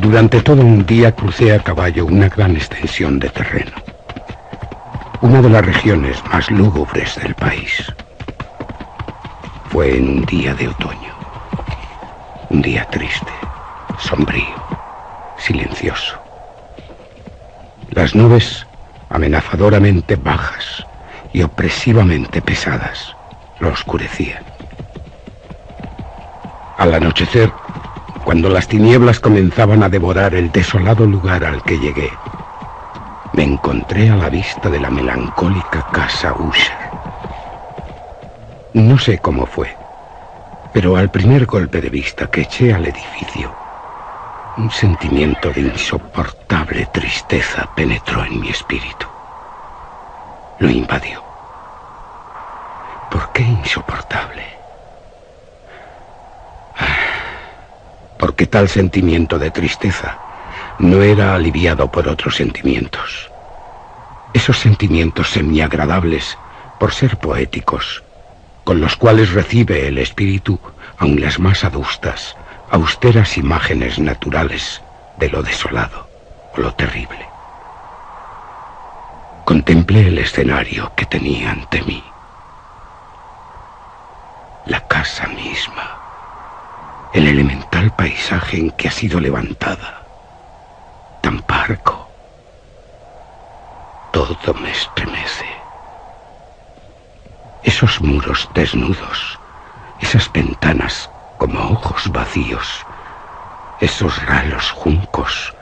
Durante todo un día crucé a caballo una gran extensión de terreno. Una de las regiones más lúgubres del país. Fue en un día de otoño. Un día triste, sombrío, silencioso. Las nubes, amenazadoramente bajas y opresivamente pesadas, lo oscurecían. Al anochecer, cuando las tinieblas comenzaban a devorar el desolado lugar al que llegué, me encontré a la vista de la melancólica casa Usher. No sé cómo fue, pero al primer golpe de vista que eché al edificio, un sentimiento de insoportable tristeza penetró en mi espíritu. Lo invadió. ¿Por qué insoportable? Porque tal sentimiento de tristeza no era aliviado por otros sentimientos. Esos sentimientos semiagradables, por ser poéticos, con los cuales recibe el espíritu aun las más adustas, austeras imágenes naturales de lo desolado o lo terrible. Contemplé el escenario que tenía ante mí. La casa misma, el elemental paisaje en que ha sido levantada, tan parco. Todo me estremece. Esos muros desnudos, esas ventanas como ojos vacíos, esos ralos juncos,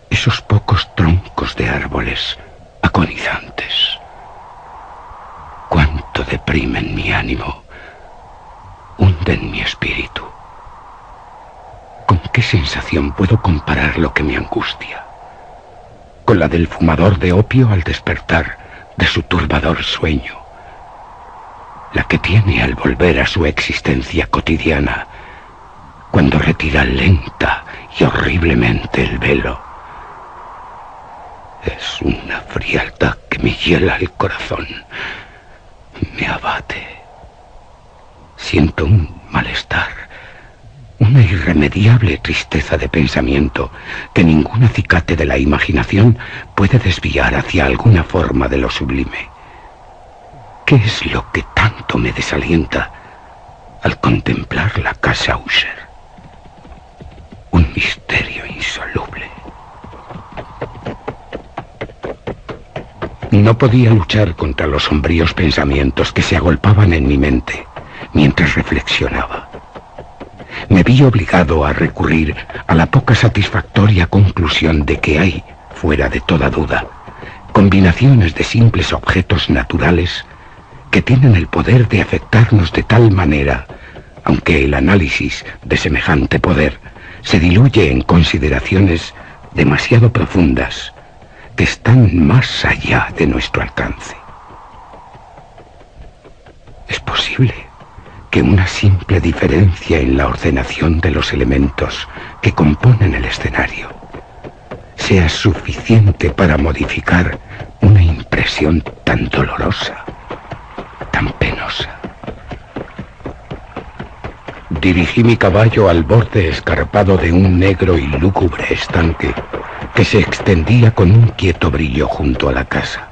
esos pocos troncos de árboles agonizantes. Cuánto deprimen mi ánimo, hunden mi espíritu. ¿Con qué sensación puedo comparar lo que me angustia? Con la del fumador de opio al despertar de su turbador sueño. La que tiene al volver a su existencia cotidiana, cuando retira lenta y horriblemente el velo. Es una frialdad que me hiela el corazón, me abate. Siento un malestar, una irremediable tristeza de pensamiento que ningún acicate de la imaginación puede desviar hacia alguna forma de lo sublime. ¿Qué es lo que tanto me desalienta al contemplar la casa Usher? Un misterio insoluble. No podía luchar contra los sombríos pensamientos que se agolpaban en mi mente mientras reflexionaba. Me vi obligado a recurrir a la poca satisfactoria conclusión de que hay, fuera de toda duda, combinaciones de simples objetos naturales que tienen el poder de afectarnos de tal manera, aunque el análisis de semejante poder se diluye en consideraciones demasiado profundas que están más allá de nuestro alcance. ¿Es posible que una simple diferencia en la ordenación de los elementos que componen el escenario sea suficiente para modificar una impresión tan dolorosa, tan penosa? Dirigí mi caballo al borde escarpado de un negro y lúgubre estanque que se extendía con un quieto brillo junto a la casa.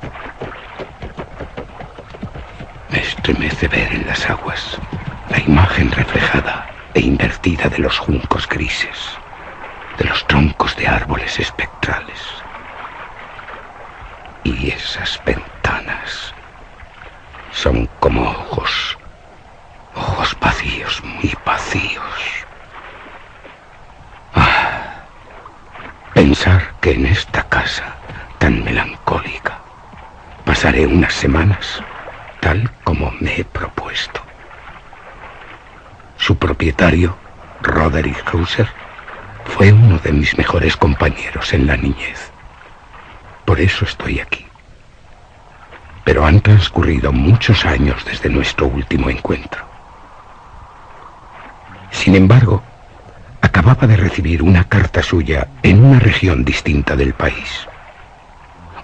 Me estremece ver en las aguas la imagen reflejada e invertida de los juncos grises, de los troncos de árboles espectrales. Y esas ventanas son como ojos vacíos, muy vacíos. Pensar que en esta casa tan melancólica pasaré unas semanas tal como me he propuesto. Su propietario, Roderick Usher, fue uno de mis mejores compañeros en la niñez. Por eso estoy aquí. Pero han transcurrido muchos años desde nuestro último encuentro. Sin embargo, acababa de recibir una carta suya en una región distinta del país.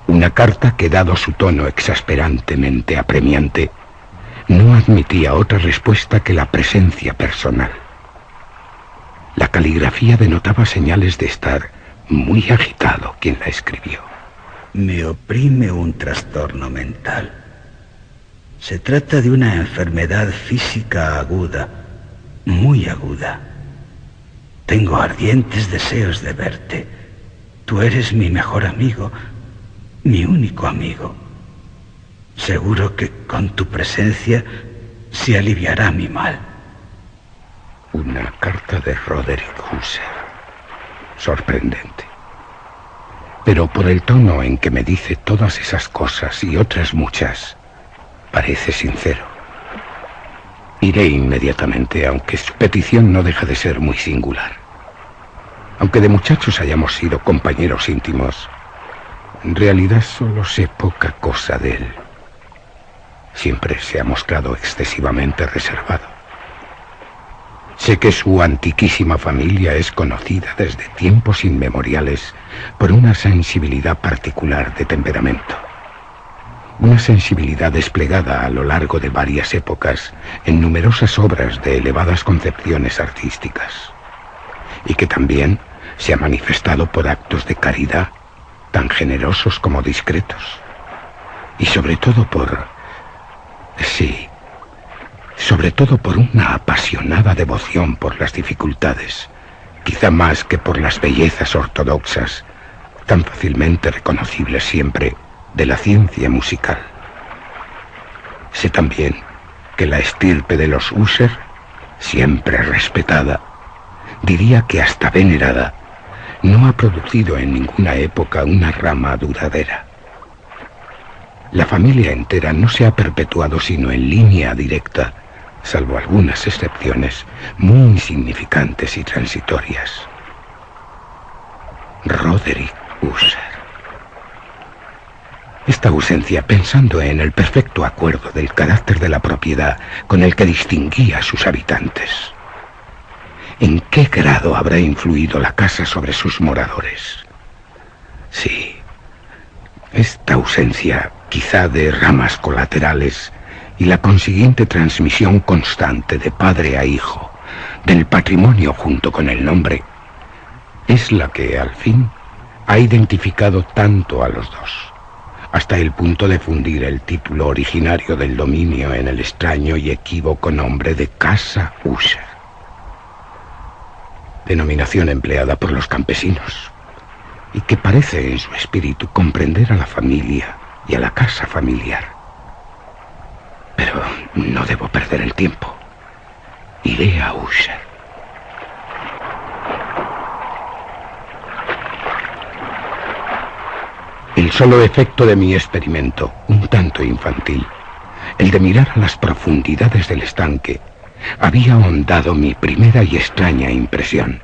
Una carta que, dado su tono exasperantemente apremiante, no admitía otra respuesta que la presencia personal. La caligrafía denotaba señales de estar muy agitado quien la escribió. Me oprime un trastorno mental. Se trata de una enfermedad física aguda, muy aguda. Tengo ardientes deseos de verte. Tú eres mi mejor amigo, mi único amigo. Seguro que con tu presencia se aliviará mi mal. Una carta de Roderick Husser. Sorprendente. Pero por el tono en que me dice todas esas cosas y otras muchas, parece sincero. Iré inmediatamente, aunque su petición no deja de ser muy singular. Aunque de muchachos hayamos sido compañeros íntimos, en realidad solo sé poca cosa de él. Siempre se ha mostrado excesivamente reservado. Sé que su antiquísima familia es conocida desde tiempos inmemoriales por una sensibilidad particular de temperamento. Una sensibilidad desplegada a lo largo de varias épocas en numerosas obras de elevadas concepciones artísticas. Y que también se ha manifestado por actos de caridad, tan generosos como discretos. Y sobre todo sobre todo por una apasionada devoción por las dificultades, quizá más que por las bellezas ortodoxas, tan fácilmente reconocibles siempre, de la ciencia musical. Sé también que la estirpe de los Husser, siempre respetada, diría que hasta venerada, no ha producido en ninguna época una rama duradera. La familia entera no se ha perpetuado sino en línea directa, salvo algunas excepciones muy insignificantes y transitorias. Roderick Husser. Esta ausencia, pensando en el perfecto acuerdo del carácter de la propiedad con el que distinguía a sus habitantes. ¿En qué grado habrá influido la casa sobre sus moradores? Sí, esta ausencia, quizá de ramas colaterales, y la consiguiente transmisión constante de padre a hijo, del patrimonio junto con el nombre, es la que, al fin, ha identificado tanto a los dos, hasta el punto de fundir el título originario del dominio en el extraño y equívoco nombre de Casa Husser, denominación empleada por los campesinos, y que parece en su espíritu comprender a la familia y a la casa familiar. Pero no debo perder el tiempo. Iré a Husser. El solo efecto de mi experimento, un tanto infantil, el de mirar a las profundidades del estanque, había ahondado mi primera y extraña impresión.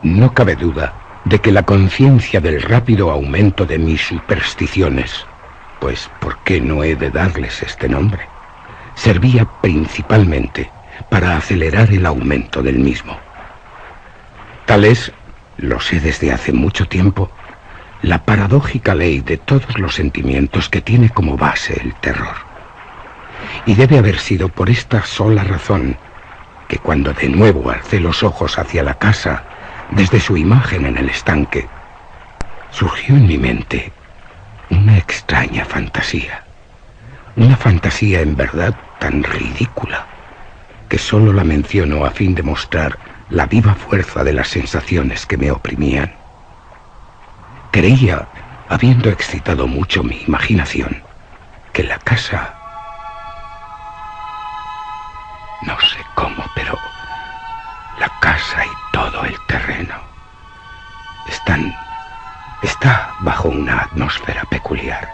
No cabe duda de que la conciencia del rápido aumento de mis supersticiones, pues ¿por qué no he de darles este nombre?, servía principalmente para acelerar el aumento del mismo. Tal es, lo sé desde hace mucho tiempo, la paradójica ley de todos los sentimientos que tiene como base el terror. Y debe haber sido por esta sola razón que cuando de nuevo alcé los ojos hacia la casa, desde su imagen en el estanque, surgió en mi mente una extraña fantasía. Una fantasía en verdad tan ridícula que solo la menciono a fin de mostrar la viva fuerza de las sensaciones que me oprimían. Creía, habiendo excitado mucho mi imaginación, que la casa... No sé cómo, pero la casa y todo el terreno está bajo una atmósfera peculiar.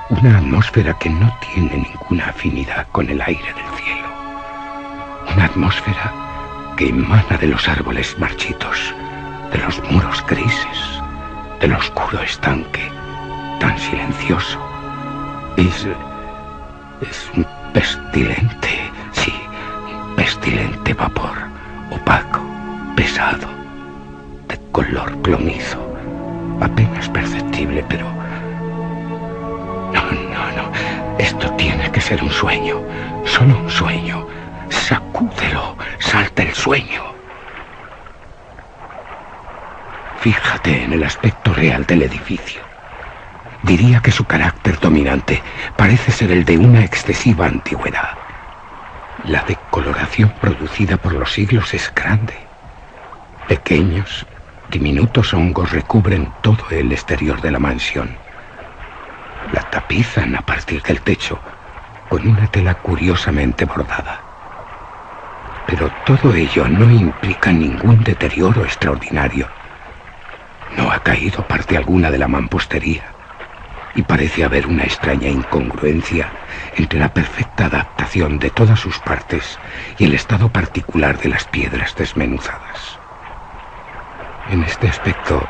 Una atmósfera que no tiene ninguna afinidad con el aire del cielo. Una atmósfera que emana de los árboles marchitos, de los muros grises, del oscuro estanque, tan silencioso. Es un pestilente, sí, un pestilente vapor, opaco, pesado, de color plomizo, apenas perceptible, pero... No, esto tiene que ser un sueño, solo un sueño. Sacúdelo, salta el sueño. fíjate en el aspecto real del edificio. Diría que su carácter dominante parece ser el de una excesiva antigüedad. La decoloración producida por los siglos es grande. Pequeños, diminutos hongos recubren todo el exterior de la mansión. La tapizan a partir del techo con una tela curiosamente bordada. Pero todo ello no implica ningún deterioro extraordinario. No ha caído parte alguna de la mampostería y parece haber una extraña incongruencia entre la perfecta adaptación de todas sus partes y el estado particular de las piedras desmenuzadas. En este aspecto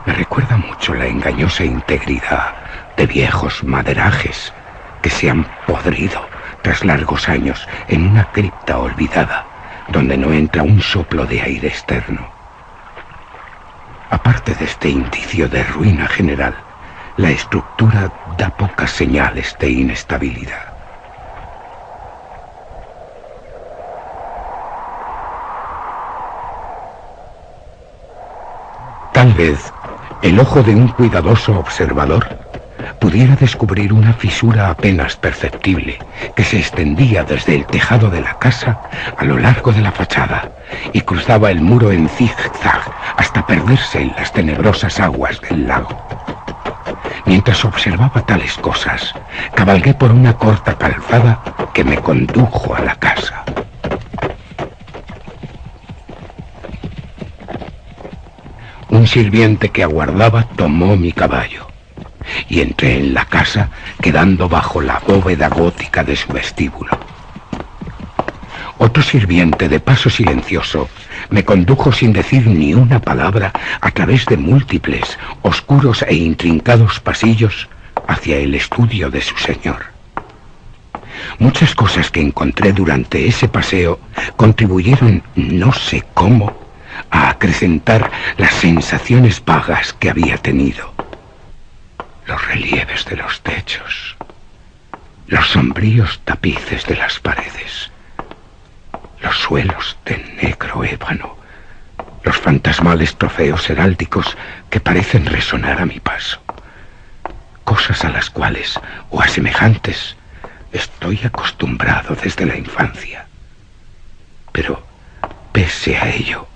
me recuerda mucho la engañosa integridad de viejos maderajes que se han podrido tras largos años en una cripta olvidada donde no entra un soplo de aire externo. Aparte de este indicio de ruina general, la estructura da pocas señales de inestabilidad. Tal vez el ojo de un cuidadoso observador pudiera descubrir una fisura apenas perceptible que se extendía desde el tejado de la casa a lo largo de la fachada y cruzaba el muro en zig-zag hasta perderse en las tenebrosas aguas del lago. Mientras observaba tales cosas, cabalgué por una corta calzada que me condujo a la casa. Un sirviente que aguardaba tomó mi caballo y entré en la casa, quedando bajo la bóveda gótica de su vestíbulo. Otro sirviente, de paso silencioso, me condujo sin decir ni una palabra a través de múltiples, oscuros e intrincados pasillos hacia el estudio de su señor. Muchas cosas que encontré durante ese paseo contribuyeron, no sé cómo, a acrecentar las sensaciones vagas que había tenido. Los relieves de los techos, los sombríos tapices de las paredes, los suelos de negro ébano, los fantasmales trofeos heráldicos que parecen resonar a mi paso. Cosas a las cuales, o a semejantes, estoy acostumbrado desde la infancia. Pero, pese a ello,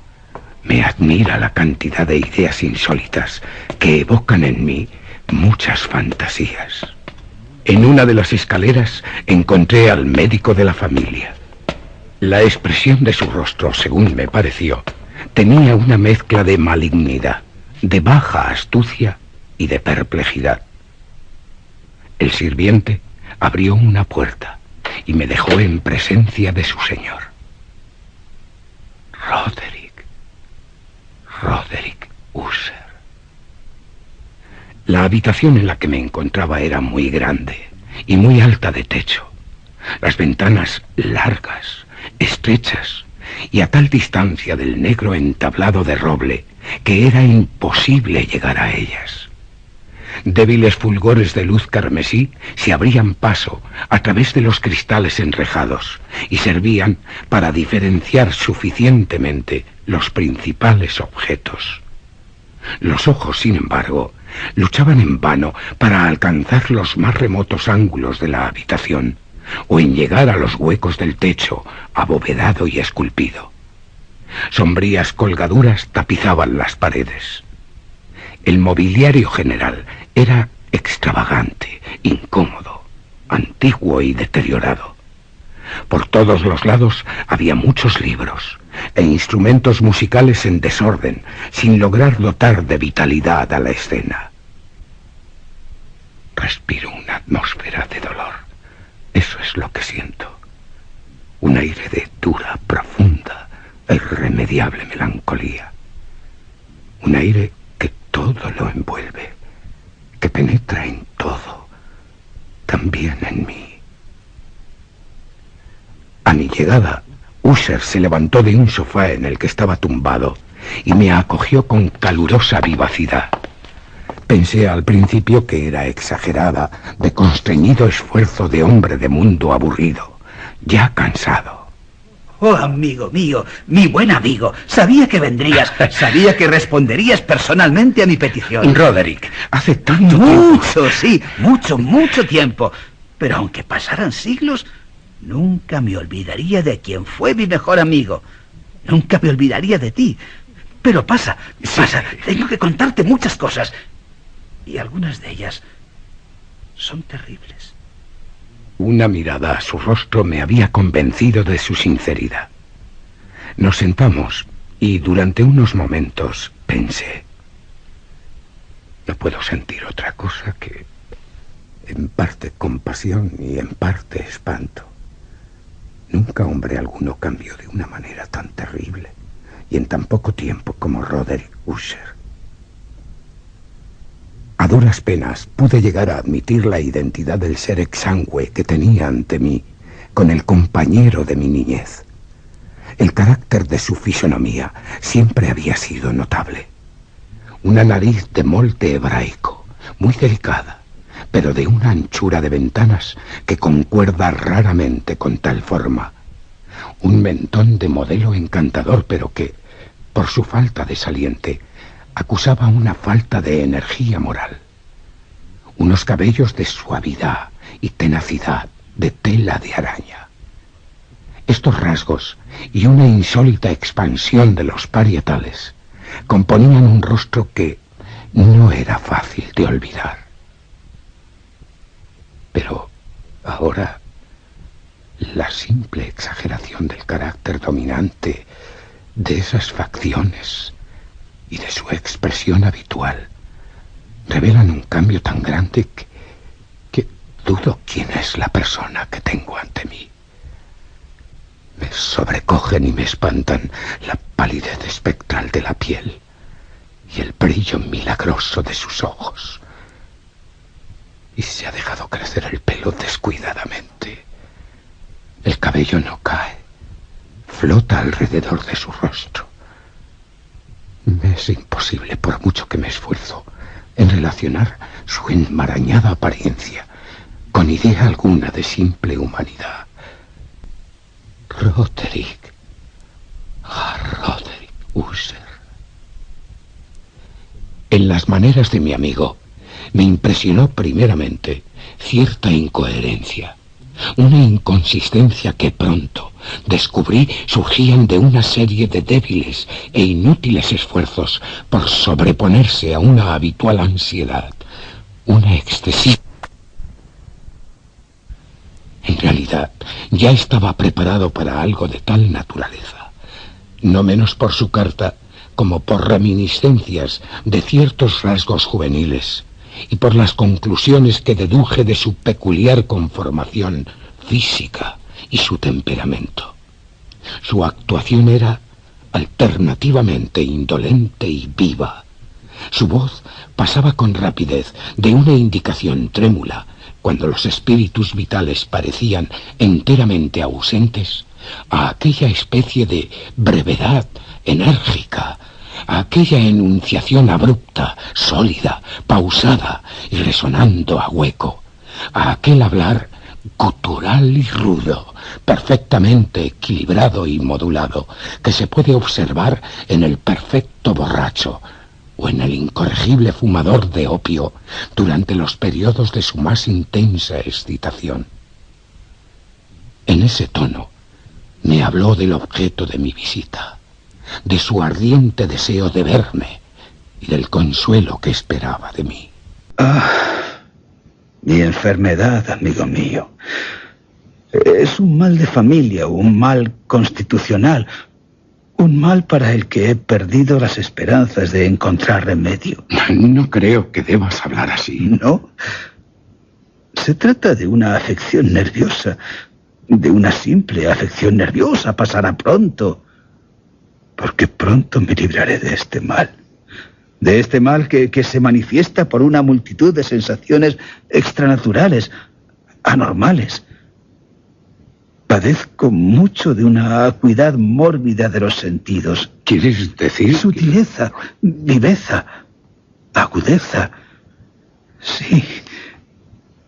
me admira la cantidad de ideas insólitas que evocan en mí muchas fantasías. En una de las escaleras encontré al médico de la familia. La expresión de su rostro, según me pareció, tenía una mezcla de malignidad, de baja astucia y de perplejidad. El sirviente abrió una puerta y me dejó en presencia de su señor. Roderick Usher. La habitación en la que me encontraba era muy grande y muy alta de techo. Las ventanas largas, estrechas y a tal distancia del negro entablado de roble que era imposible llegar a ellas. Débiles fulgores de luz carmesí se abrían paso a través de los cristales enrejados y servían para diferenciar suficientemente los principales objetos. Los ojos, sin embargo, luchaban en vano para alcanzar los más remotos ángulos de la habitación o en llegar a los huecos del techo abovedado y esculpido. Sombrías colgaduras tapizaban las paredes. El mobiliario general era extravagante, incómodo, antiguo y deteriorado. Por todos los lados había muchos libros e instrumentos musicales en desorden, sin lograr dotar de vitalidad a la escena. Respiro una atmósfera de dolor. Eso es lo que siento. Un aire de dura, profunda e irremediable melancolía. Un aire que todo lo envuelve, que penetra en todo, también en mí. A mi llegada, Usher se levantó de un sofá en el que estaba tumbado y me acogió con calurosa vivacidad. Pensé al principio que era exagerada, de constreñido esfuerzo de hombre de mundo aburrido, ya cansado. Oh, amigo mío, mi buen amigo, sabía que vendrías, sabía que responderías personalmente a mi petición. Roderick, hace tanto tiempo. Sí, mucho tiempo. Pero aunque pasaran siglos, nunca me olvidaría de quien fue mi mejor amigo. Nunca me olvidaría de ti. Pero pasa, tengo que contarte muchas cosas. Y algunas de ellas son terribles. Una mirada a su rostro me había convencido de su sinceridad. Nos sentamos y durante unos momentos pensé: no puedo sentir otra cosa que en parte compasión y en parte espanto. Nunca hombre alguno cambió de una manera tan terrible y en tan poco tiempo como Roderick Usher. A duras penas pude llegar a admitir la identidad del ser exangüe que tenía ante mí con el compañero de mi niñez. El carácter de su fisonomía siempre había sido notable. Una nariz de molde hebraico, muy delicada, pero de una anchura de ventanas que concuerda raramente con tal forma. Un mentón de modelo encantador, pero que, por su falta de saliente, acusaba una falta de energía moral. Unos cabellos de suavidad y tenacidad de tela de araña. Estos rasgos y una insólita expansión de los parietales componían un rostro que no era fácil de olvidar. Pero ahora la simple exageración del carácter dominante de esas facciones y de su expresión habitual revelan un cambio tan grande que dudo quién es la persona que tengo ante mí. Me sobrecogen y me espantan la palidez espectral de la piel y el brillo milagroso de sus ojos. Y se ha dejado crecer el pelo descuidadamente. El cabello no cae, flota alrededor de su rostro. Me es imposible, por mucho que me esfuerzo, en relacionar su enmarañada apariencia con idea alguna de simple humanidad. Roderick Usher. En las maneras de mi amigo me impresionó primeramente cierta incoherencia, una inconsistencia que pronto descubrí surgían de una serie de débiles e inútiles esfuerzos por sobreponerse a una habitual ansiedad, una excesiva. En realidad, ya estaba preparado para algo de tal naturaleza, no menos por su carta como por reminiscencias de ciertos rasgos juveniles y por las conclusiones que deduje de su peculiar conformación física y su temperamento. Su actuación era alternativamente indolente y viva. Su voz pasaba con rapidez de una indicación trémula, cuando los espíritus vitales parecían enteramente ausentes, a aquella especie de brevedad enérgica, a aquella enunciación abrupta, sólida, pausada y resonando a hueco, a aquel hablar gutural y rudo, perfectamente equilibrado y modulado, que se puede observar en el perfecto borracho o en el incorregible fumador de opio durante los periodos de su más intensa excitación. En ese tono me habló del objeto de mi visita, de su ardiente deseo de verme y del consuelo que esperaba de mí. Mi enfermedad, amigo mío, es un mal de familia, un mal constitucional, un mal para el que he perdido las esperanzas de encontrar remedio. No creo que debas hablar así. ¿No? Se trata de una afección nerviosa, de una simple afección nerviosa. Pasará pronto, porque pronto me libraré de este mal. De este mal que se manifiesta por una multitud de sensaciones extranaturales, anormales. Padezco mucho de una acuidad mórbida de los sentidos. ¿Quieres decir? Sutileza, viveza, agudeza. Sí,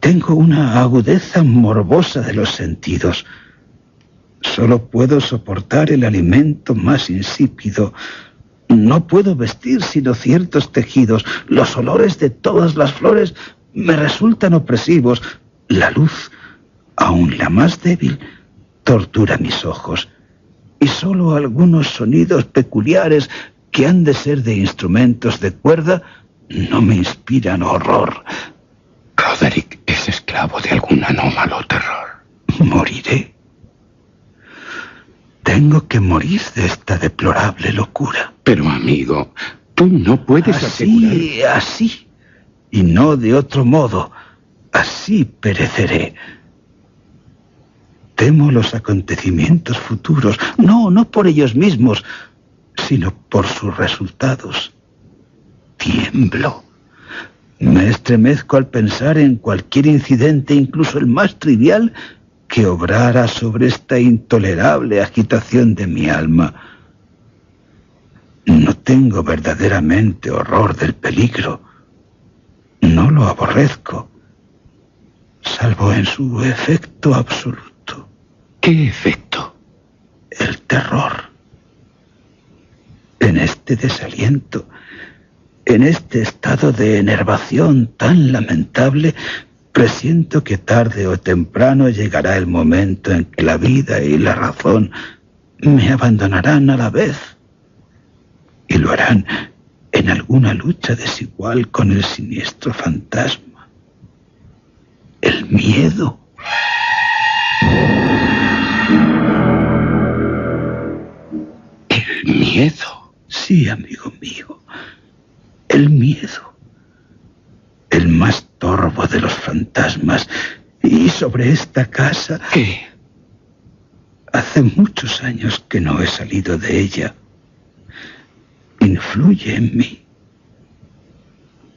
tengo una agudeza morbosa de los sentidos. Solo puedo soportar el alimento más insípido. No puedo vestir sino ciertos tejidos. Los olores de todas las flores me resultan opresivos. La luz, aun la más débil, tortura mis ojos. Y solo algunos sonidos peculiares que han de ser de instrumentos de cuerda no me inspiran horror. Roderick es esclavo de algún anómalo terror. Moriré. Tengo que morir de esta deplorable locura. Pero, amigo, tú no puedes asegurar... Así, y no de otro modo. Así pereceré. Temo los acontecimientos futuros, no por ellos mismos, sino por sus resultados. Tiemblo. Me estremezco al pensar en cualquier incidente, incluso el más trivial, que obrara sobre esta intolerable agitación de mi alma. No tengo verdaderamente horror del peligro. No lo aborrezco, salvo en su efecto absoluto. ¿Qué efecto? El terror. En este desaliento, en este estado de enervación tan lamentable, presiento que tarde o temprano llegará el momento en que la vida y la razón me abandonarán a la vez. Y lo harán en alguna lucha desigual con el siniestro fantasma. El miedo. ¿El miedo? Sí, amigo mío. El miedo. El más torvo de los fantasmas. Y sobre esta casa... ¿Qué? Hace muchos años que no he salido de ella. Influye en mí.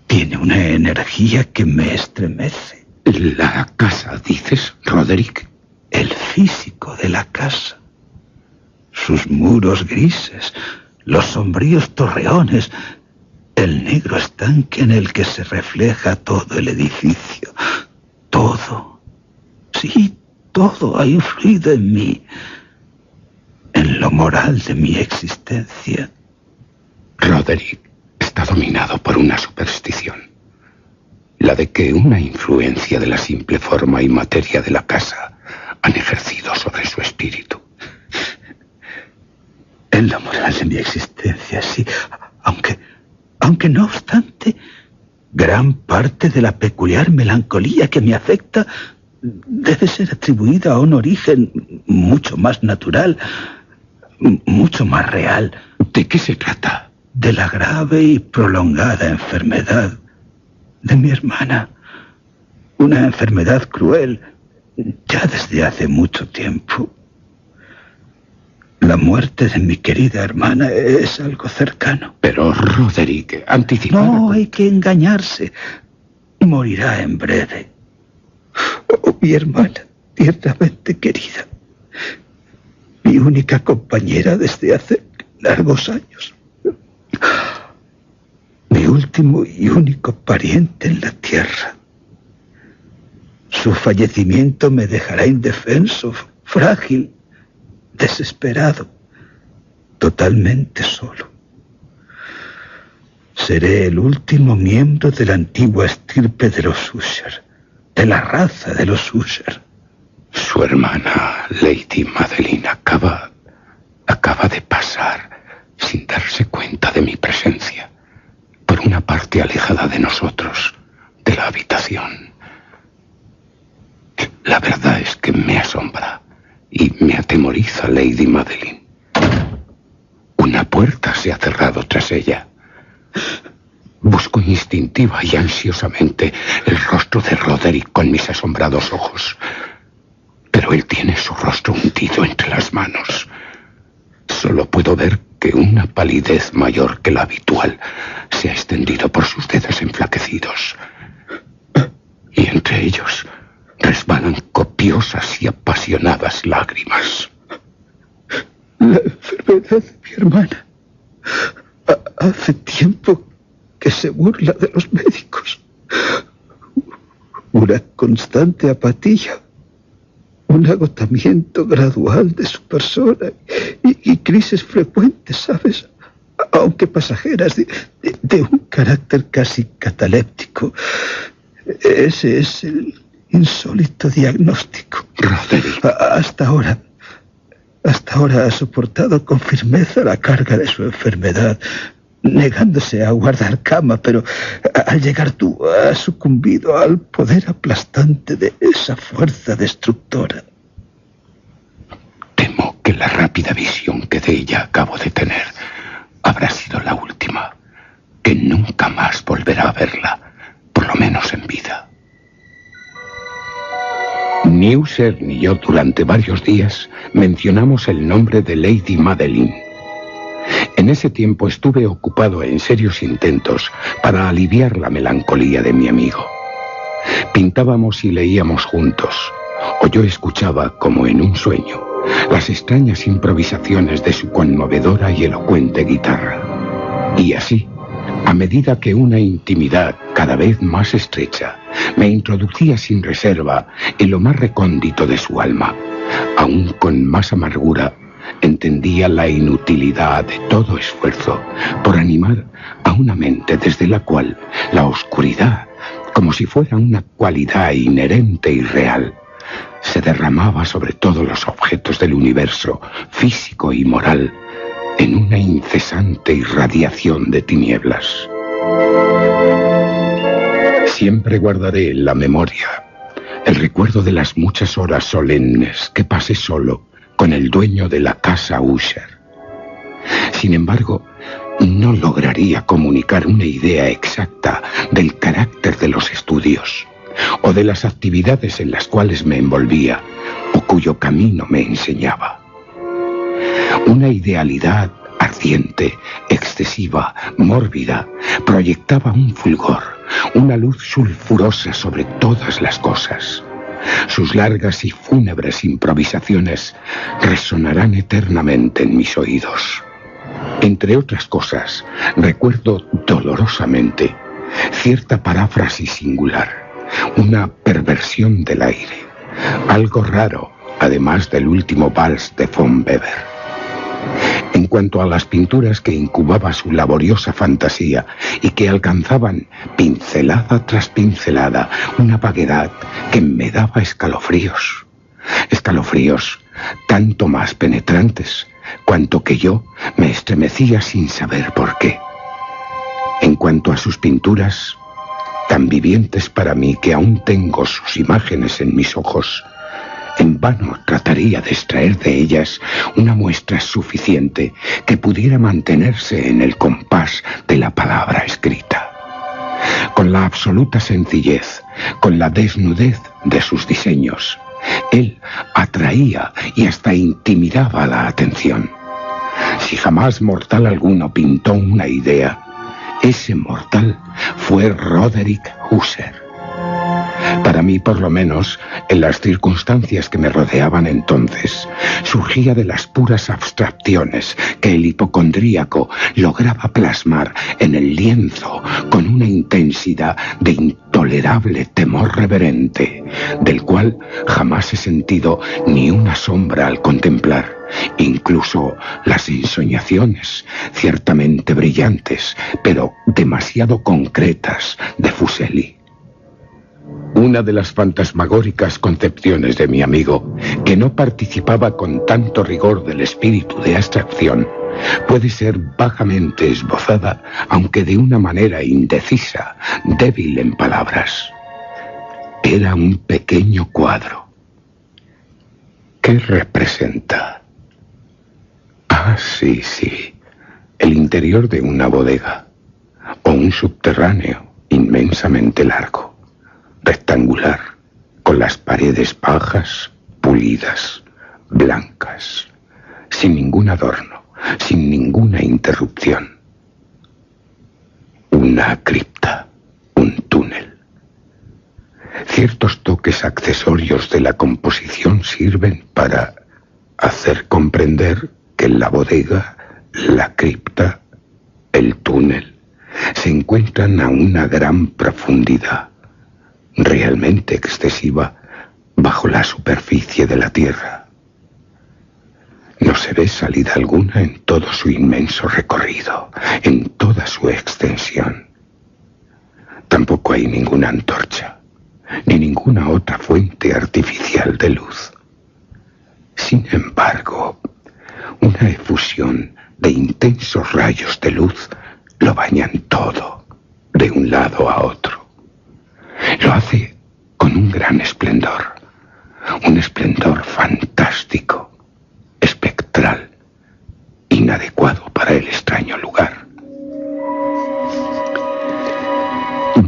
Tiene una energía que me estremece. ¿La casa, dices, Roderick? El físico de la casa. Sus muros grises, los sombríos torreones, el negro estanque en el que se refleja todo el edificio. Todo. Sí, todo ha influido en mí, en lo moral de mi existencia. Roderick está dominado por una superstición. La de que una influencia de la simple forma y materia de la casa han ejercido sobre su espíritu. En la moral de mi existencia, sí. Aunque no obstante, gran parte de la peculiar melancolía que me afecta debe ser atribuida a un origen mucho más natural, mucho más real. ¿De qué se trata? De la grave y prolongada enfermedad de mi hermana. Una enfermedad cruel, ya desde hace mucho tiempo. La muerte de mi querida hermana es algo cercano. Pero, Roderick, anticipado... No hay que engañarse. Morirá en breve. Oh, mi hermana, tiernamente querida. Mi única compañera desde hace largos años. Mi último y único pariente en la tierra. Su fallecimiento me dejará indefenso, frágil, desesperado, totalmente solo. Seré el último miembro de la antigua estirpe de los Usher, de la raza de los Usher. Su hermana, Lady Madeline, acaba de pasar sin darse cuenta de mi presencia, por una parte alejada de nosotros, de la habitación. La verdad es que me asombra y me atemoriza Lady Madeline. Una puerta se ha cerrado tras ella. Busco instintiva y ansiosamente el rostro de Roderick con mis asombrados ojos. Pero él tiene su rostro hundido entre las manos. Solo puedo ver que una palidez mayor que la habitual se ha extendido por sus dedos enflaquecidos. Y entre ellos resbalan copiosas y apasionadas lágrimas. La enfermedad de mi hermana. Hace tiempo que se burla de los médicos. Una constante apatía. un agotamiento gradual de su persona y crisis frecuentes, ¿sabes? Aunque pasajeras, de un carácter casi cataléptico. Ese es el insólito diagnóstico. Roderick. Hasta ahora ha soportado con firmeza la carga de su enfermedad, negándose a guardar cama, pero al llegar tú has sucumbido al poder aplastante de esa fuerza destructora. Temo que la rápida visión que de ella acabo de tener habrá sido la última, que nunca más volverá a verla, por lo menos en vida. Ni Ussher ni yo durante varios días mencionamos el nombre de Lady Madeline. En ese tiempo estuve ocupado en serios intentos para aliviar la melancolía de mi amigo. Pintábamos y leíamos juntos, o yo escuchaba, como en un sueño, las extrañas improvisaciones de su conmovedora y elocuente guitarra. Y así, a medida que una intimidad cada vez más estrecha me introducía sin reserva en lo más recóndito de su alma, aún con más amargura, entendía la inutilidad de todo esfuerzo por animar a una mente desde la cual la oscuridad, como si fuera una cualidad inherente y real, se derramaba sobre todos los objetos del universo físico y moral en una incesante irradiación de tinieblas. Siempre guardaré en la memoria el recuerdo de las muchas horas solemnes que pasé solo con el dueño de la casa Ussher. Sin embargo, no lograría comunicar una idea exacta del carácter de los estudios o de las actividades en las cuales me envolvía o cuyo camino me enseñaba. Una idealidad ardiente, excesiva, mórbida, proyectaba un fulgor, una luz sulfurosa sobre todas las cosas. Sus largas y fúnebres improvisaciones resonarán eternamente en mis oídos. Entre otras cosas, recuerdo dolorosamente cierta paráfrasis singular, una perversión del aire, algo raro, además del último vals de von Weber. En cuanto a las pinturas que incubaba su laboriosa fantasía y que alcanzaban, pincelada tras pincelada, una vaguedad que me daba escalofríos. Escalofríos tanto más penetrantes cuanto que yo me estremecía sin saber por qué. En cuanto a sus pinturas, tan vivientes para mí que aún tengo sus imágenes en mis ojos, en vano trataría de extraer de ellas una muestra suficiente que pudiera mantenerse en el compás de la palabra escrita. Con la absoluta sencillez, con la desnudez de sus diseños, él atraía y hasta intimidaba la atención. Si jamás mortal alguno pintó una idea, ese mortal fue Roderick Ussher. Para mí, por lo menos, en las circunstancias que me rodeaban entonces, surgía de las puras abstracciones que el hipocondríaco lograba plasmar en el lienzo con una intensidad de intolerable temor reverente, del cual jamás he sentido ni una sombra al contemplar, incluso las ensoñaciones, ciertamente brillantes, pero demasiado concretas, de Fuseli. Una de las fantasmagóricas concepciones de mi amigo, que no participaba con tanto rigor del espíritu de abstracción, puede ser vagamente esbozada, aunque de una manera indecisa, débil en palabras. Era un pequeño cuadro. ¿Qué representa? Ah, sí, el interior de una bodega, o un subterráneo inmensamente largo, rectangular, con las paredes bajas, pulidas, blancas, sin ningún adorno, sin ninguna interrupción. Una cripta, un túnel. Ciertos toques accesorios de la composición sirven para hacer comprender que la bodega, la cripta, el túnel, se encuentran a una gran profundidad, realmente excesiva, bajo la superficie de la tierra. No se ve salida alguna en todo su inmenso recorrido, en toda su extensión. Tampoco hay ninguna antorcha, ni ninguna otra fuente artificial de luz. Sin embargo, una efusión de intensos rayos de luz lo bañan todo, de un lado a otro. Lo hace con un gran esplendor, un esplendor fantástico, espectral, inadecuado para el extraño lugar.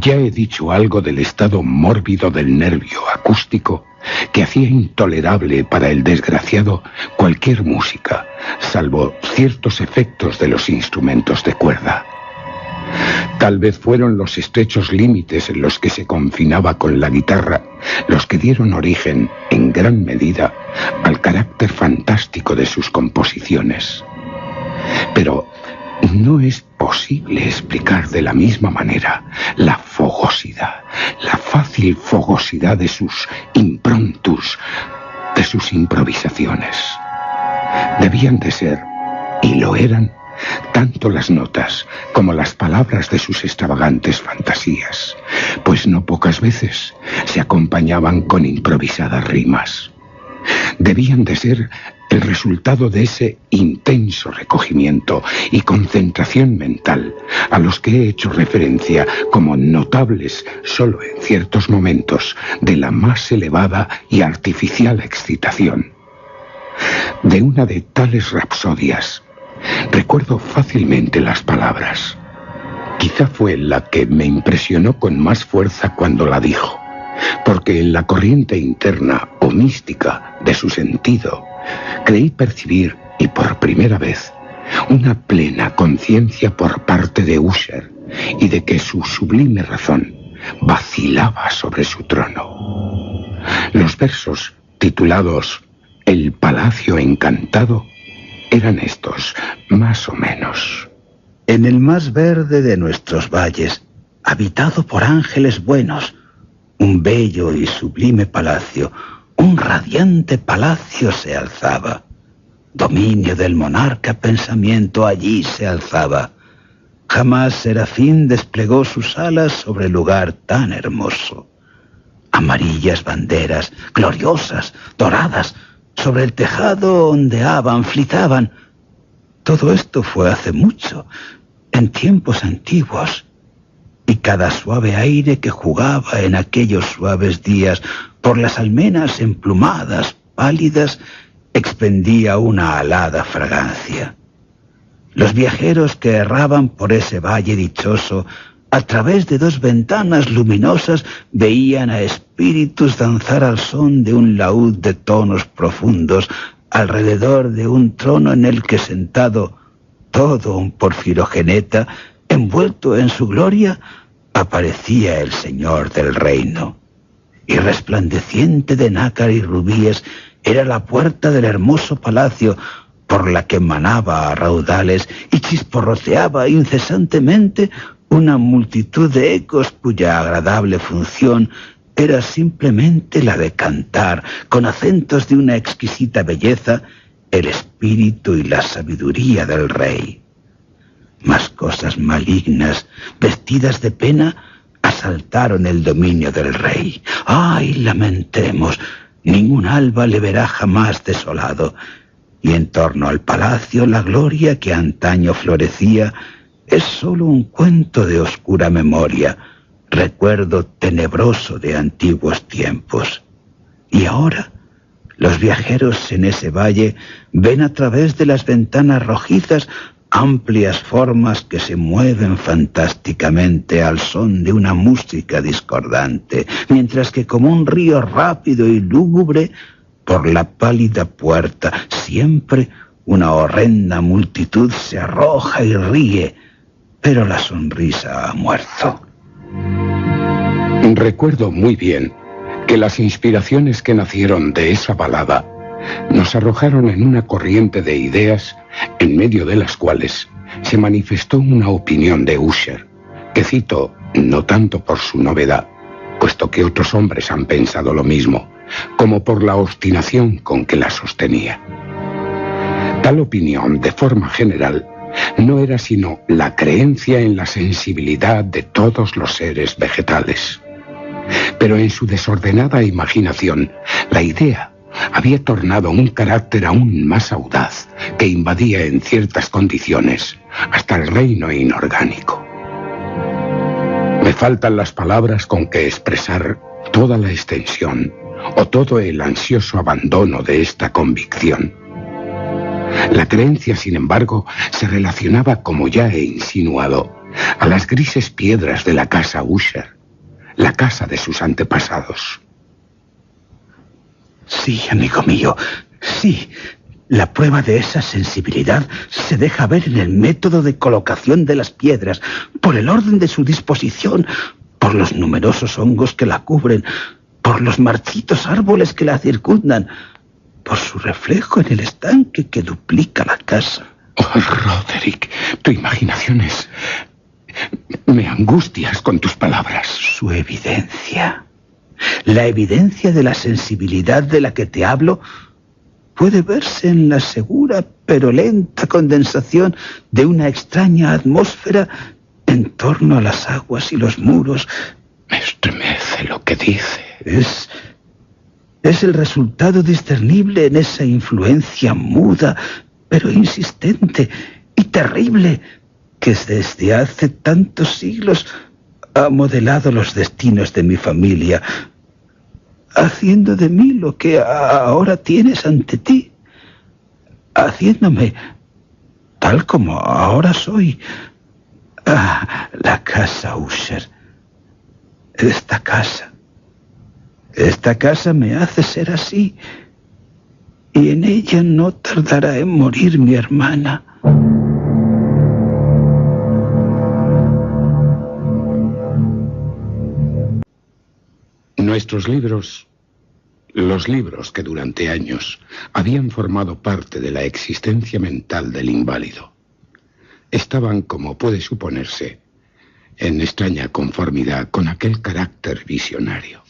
Ya he dicho algo del estado mórbido del nervio acústico que hacía intolerable para el desgraciado cualquier música, salvo ciertos efectos de los instrumentos de cuerda. Tal vez fueron los estrechos límites en los que se confinaba con la guitarra los que dieron origen, en gran medida, al carácter fantástico de sus composiciones. Pero no es posible explicar de la misma manera la fogosidad, la fácil fogosidad de sus impromptus, de sus improvisaciones. Debían de ser, y lo eran, tanto las notas como las palabras de sus extravagantes fantasías, pues no pocas veces se acompañaban con improvisadas rimas. Debían de ser el resultado de ese intenso recogimiento y concentración mental a los que he hecho referencia como notables solo en ciertos momentos de la más elevada y artificial excitación. De una de tales rapsodias recuerdo fácilmente las palabras. Quizá fue la que me impresionó con más fuerza cuando la dijo, porque en la corriente interna o mística de su sentido creí percibir, y por primera vez, una plena conciencia por parte de Usher y de que su sublime razón vacilaba sobre su trono. Los versos titulados El Palacio Encantado eran estos, más o menos. En el más verde de nuestros valles, habitado por ángeles buenos, un bello y sublime palacio, un radiante palacio se alzaba. Dominio del monarca pensamiento allí se alzaba. Jamás Serafín desplegó sus alas sobre lugar tan hermoso. Amarillas banderas, gloriosas, doradas, sobre el tejado ondeaban, flitaban. Todo esto fue hace mucho, en tiempos antiguos. Y cada suave aire que jugaba en aquellos suaves días por las almenas emplumadas, pálidas, expendía una alada fragancia. Los viajeros que erraban por ese valle dichoso, a través de dos ventanas luminosas, veían a espíritus danzar al son de un laúd de tonos profundos, alrededor de un trono en el que sentado, todo un porfirogeneta, envuelto en su gloria, aparecía el señor del reino. Y resplandeciente de nácar y rubíes era la puerta del hermoso palacio, por la que manaba a raudales y chisporroteaba incesantemente una multitud de ecos cuya agradable función era simplemente la de cantar, con acentos de una exquisita belleza, el espíritu y la sabiduría del rey. Mas cosas malignas, vestidas de pena, asaltaron el dominio del rey. ¡Ay, lamentemos! Ningún alba le verá jamás desolado. Y en torno al palacio la gloria que antaño florecía es solo un cuento de oscura memoria, recuerdo tenebroso de antiguos tiempos. Y ahora los viajeros en ese valle ven a través de las ventanas rojizas amplias formas que se mueven fantásticamente al son de una música discordante, mientras que como un río rápido y lúgubre, por la pálida puerta, siempre una horrenda multitud se arroja y ríe, pero la sonrisa ha muerto. Recuerdo muy bien que las inspiraciones que nacieron de esa balada nos arrojaron en una corriente de ideas en medio de las cuales se manifestó una opinión de Usher, que cito no tanto por su novedad, puesto que otros hombres han pensado lo mismo, como por la obstinación con que la sostenía. Tal opinión, de forma general, no era sino la creencia en la sensibilidad de todos los seres vegetales. Pero en su desordenada imaginación, la idea había tornado un carácter aún más audaz, que invadía en ciertas condiciones hasta el reino inorgánico. Me faltan las palabras con que expresar toda la extensión o todo el ansioso abandono de esta convicción. La creencia, sin embargo, se relacionaba, como ya he insinuado, a las grises piedras de la casa Usher, la casa de sus antepasados. Sí, amigo mío, sí. La prueba de esa sensibilidad se deja ver en el método de colocación de las piedras, por el orden de su disposición, por los numerosos hongos que la cubren, por los marchitos árboles que la circundan, por su reflejo en el estanque que duplica la casa. Oh, Roderick, tu imaginación es... Me angustias con tus palabras. Su evidencia, la evidencia de la sensibilidad de la que te hablo, puede verse en la segura pero lenta condensación de una extraña atmósfera en torno a las aguas y los muros. Me estremece lo que dice. Es el resultado discernible en esa influencia muda, pero insistente y terrible, que desde hace tantos siglos ha modelado los destinos de mi familia, haciendo de mí lo que ahora tienes ante ti, haciéndome tal como ahora soy. La casa Usher. Esta casa me hace ser así, y en ella no tardará en morir mi hermana. Nuestros libros, los libros que durante años habían formado parte de la existencia mental del inválido, estaban, como puede suponerse, en extraña conformidad con aquel carácter visionario.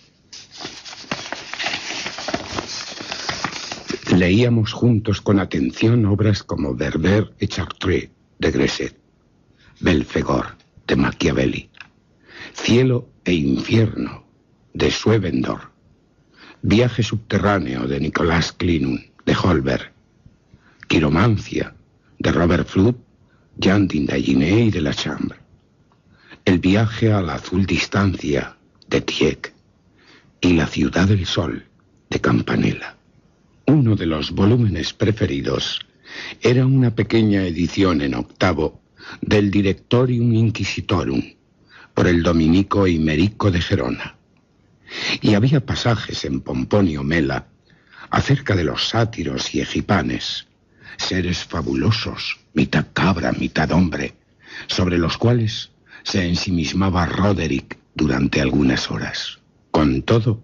Leíamos juntos con atención obras como Berber et Chartres de Gresset, Belphegor de Machiavelli, Cielo e Infierno de Swevenborg, Viaje subterráneo de Nicolas Clinun de Holberg, Quiromancia de Robert Fludd, Jean d'Indaginé y de la Chambre, El viaje a la azul distancia de Tieck y La ciudad del sol de Campanella. Uno de los volúmenes preferidos era una pequeña edición en octavo del Directorium Inquisitorum por el dominico Imerico de Gerona. Y había pasajes en Pomponio Mela acerca de los sátiros y egipanes, seres fabulosos, mitad cabra, mitad hombre, sobre los cuales se ensimismaba Roderick durante algunas horas. Con todo,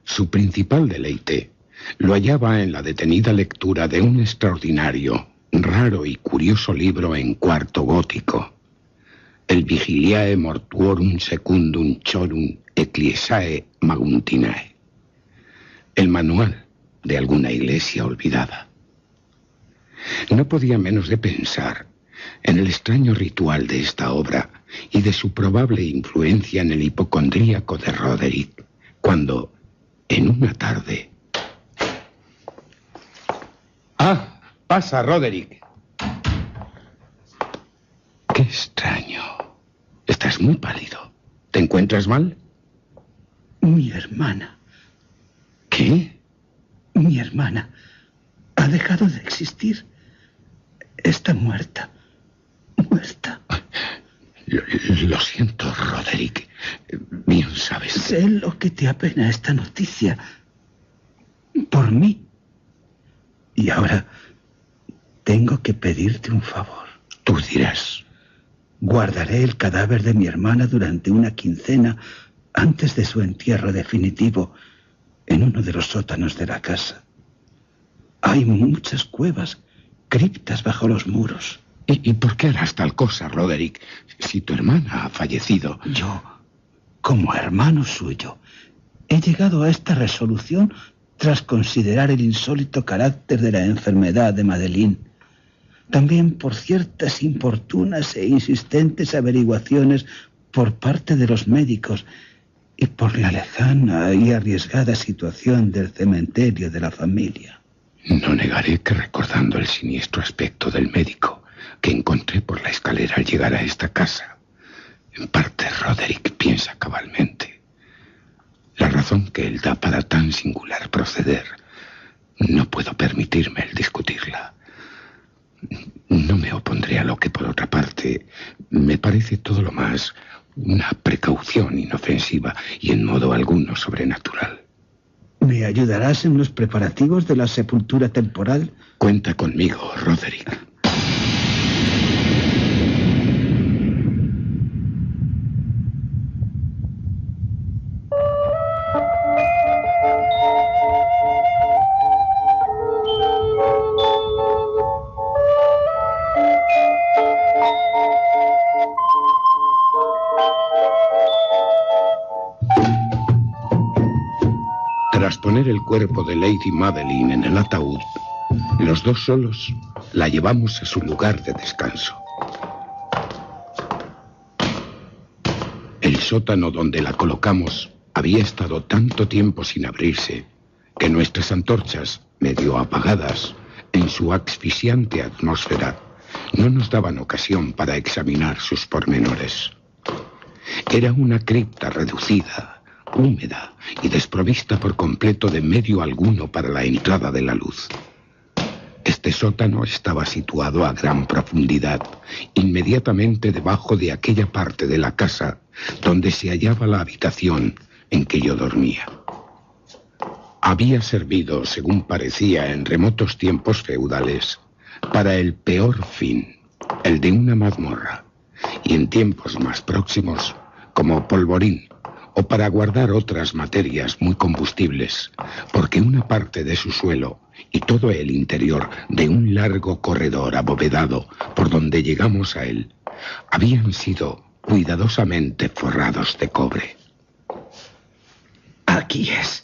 su principal deleite lo hallaba en la detenida lectura de un extraordinario, raro y curioso libro en cuarto gótico, el Vigiliae Mortuorum Secundum Chorum Ecclesiae Maguntinae, el manual de alguna iglesia olvidada. No podía menos de pensar en el extraño ritual de esta obra y de su probable influencia en el hipocondríaco de Roderick, cuando, en una tarde... ¡Ah! ¡Pasa, Roderick! ¡Qué extraño! Estás muy pálido. ¿Te encuentras mal? Mi hermana. ¿Qué? Mi hermana ha dejado de existir. Está muerta. Muerta. Lo siento, Roderick. Bien sabes. Sé lo que te apena esta noticia. Por mí. Y ahora tengo que pedirte un favor. Tú dirás. Guardaré el cadáver de mi hermana durante una quincena antes de su entierro definitivo en uno de los sótanos de la casa. Hay muchas cuevas, criptas bajo los muros. ¿Y por qué harás tal cosa, Roderick, si tu hermana ha fallecido? Yo, como hermano suyo, he llegado a esta resolución tras considerar el insólito carácter de la enfermedad de Madeleine, también por ciertas importunas e insistentes averiguaciones por parte de los médicos y por la lejana y arriesgada situación del cementerio de la familia. No negaré que, recordando el siniestro aspecto del médico que encontré por la escalera al llegar a esta casa, en parte Roderick piensa cabalmente. La razón que él da para tan singular proceder no puedo permitirme el discutirla. No me opondré a lo que, por otra parte, me parece todo lo más una precaución inofensiva y en modo alguno sobrenatural. ¿Me ayudarás en los preparativos de la sepultura temporal? Cuenta conmigo, Roderick. Tras poner el cuerpo de Lady Madeline en el ataúd, los dos solos la llevamos a su lugar de descanso. El sótano donde la colocamos había estado tanto tiempo sin abrirse que nuestras antorchas, medio apagadas en su asfixiante atmósfera, no nos daban ocasión para examinar sus pormenores. Era una cripta reducida, húmeda y desprovista por completo de medio alguno para la entrada de la luz. Este sótano estaba situado a gran profundidad, inmediatamente debajo de aquella parte de la casa donde se hallaba la habitación en que yo dormía. Había servido, según parecía en remotos tiempos feudales, para el peor fin, el de una mazmorra, y en tiempos más próximos, como polvorín, o para guardar otras materias muy combustibles, porque una parte de su suelo y todo el interior de un largo corredor abovedado por donde llegamos a él habían sido cuidadosamente forrados de cobre. Aquí es.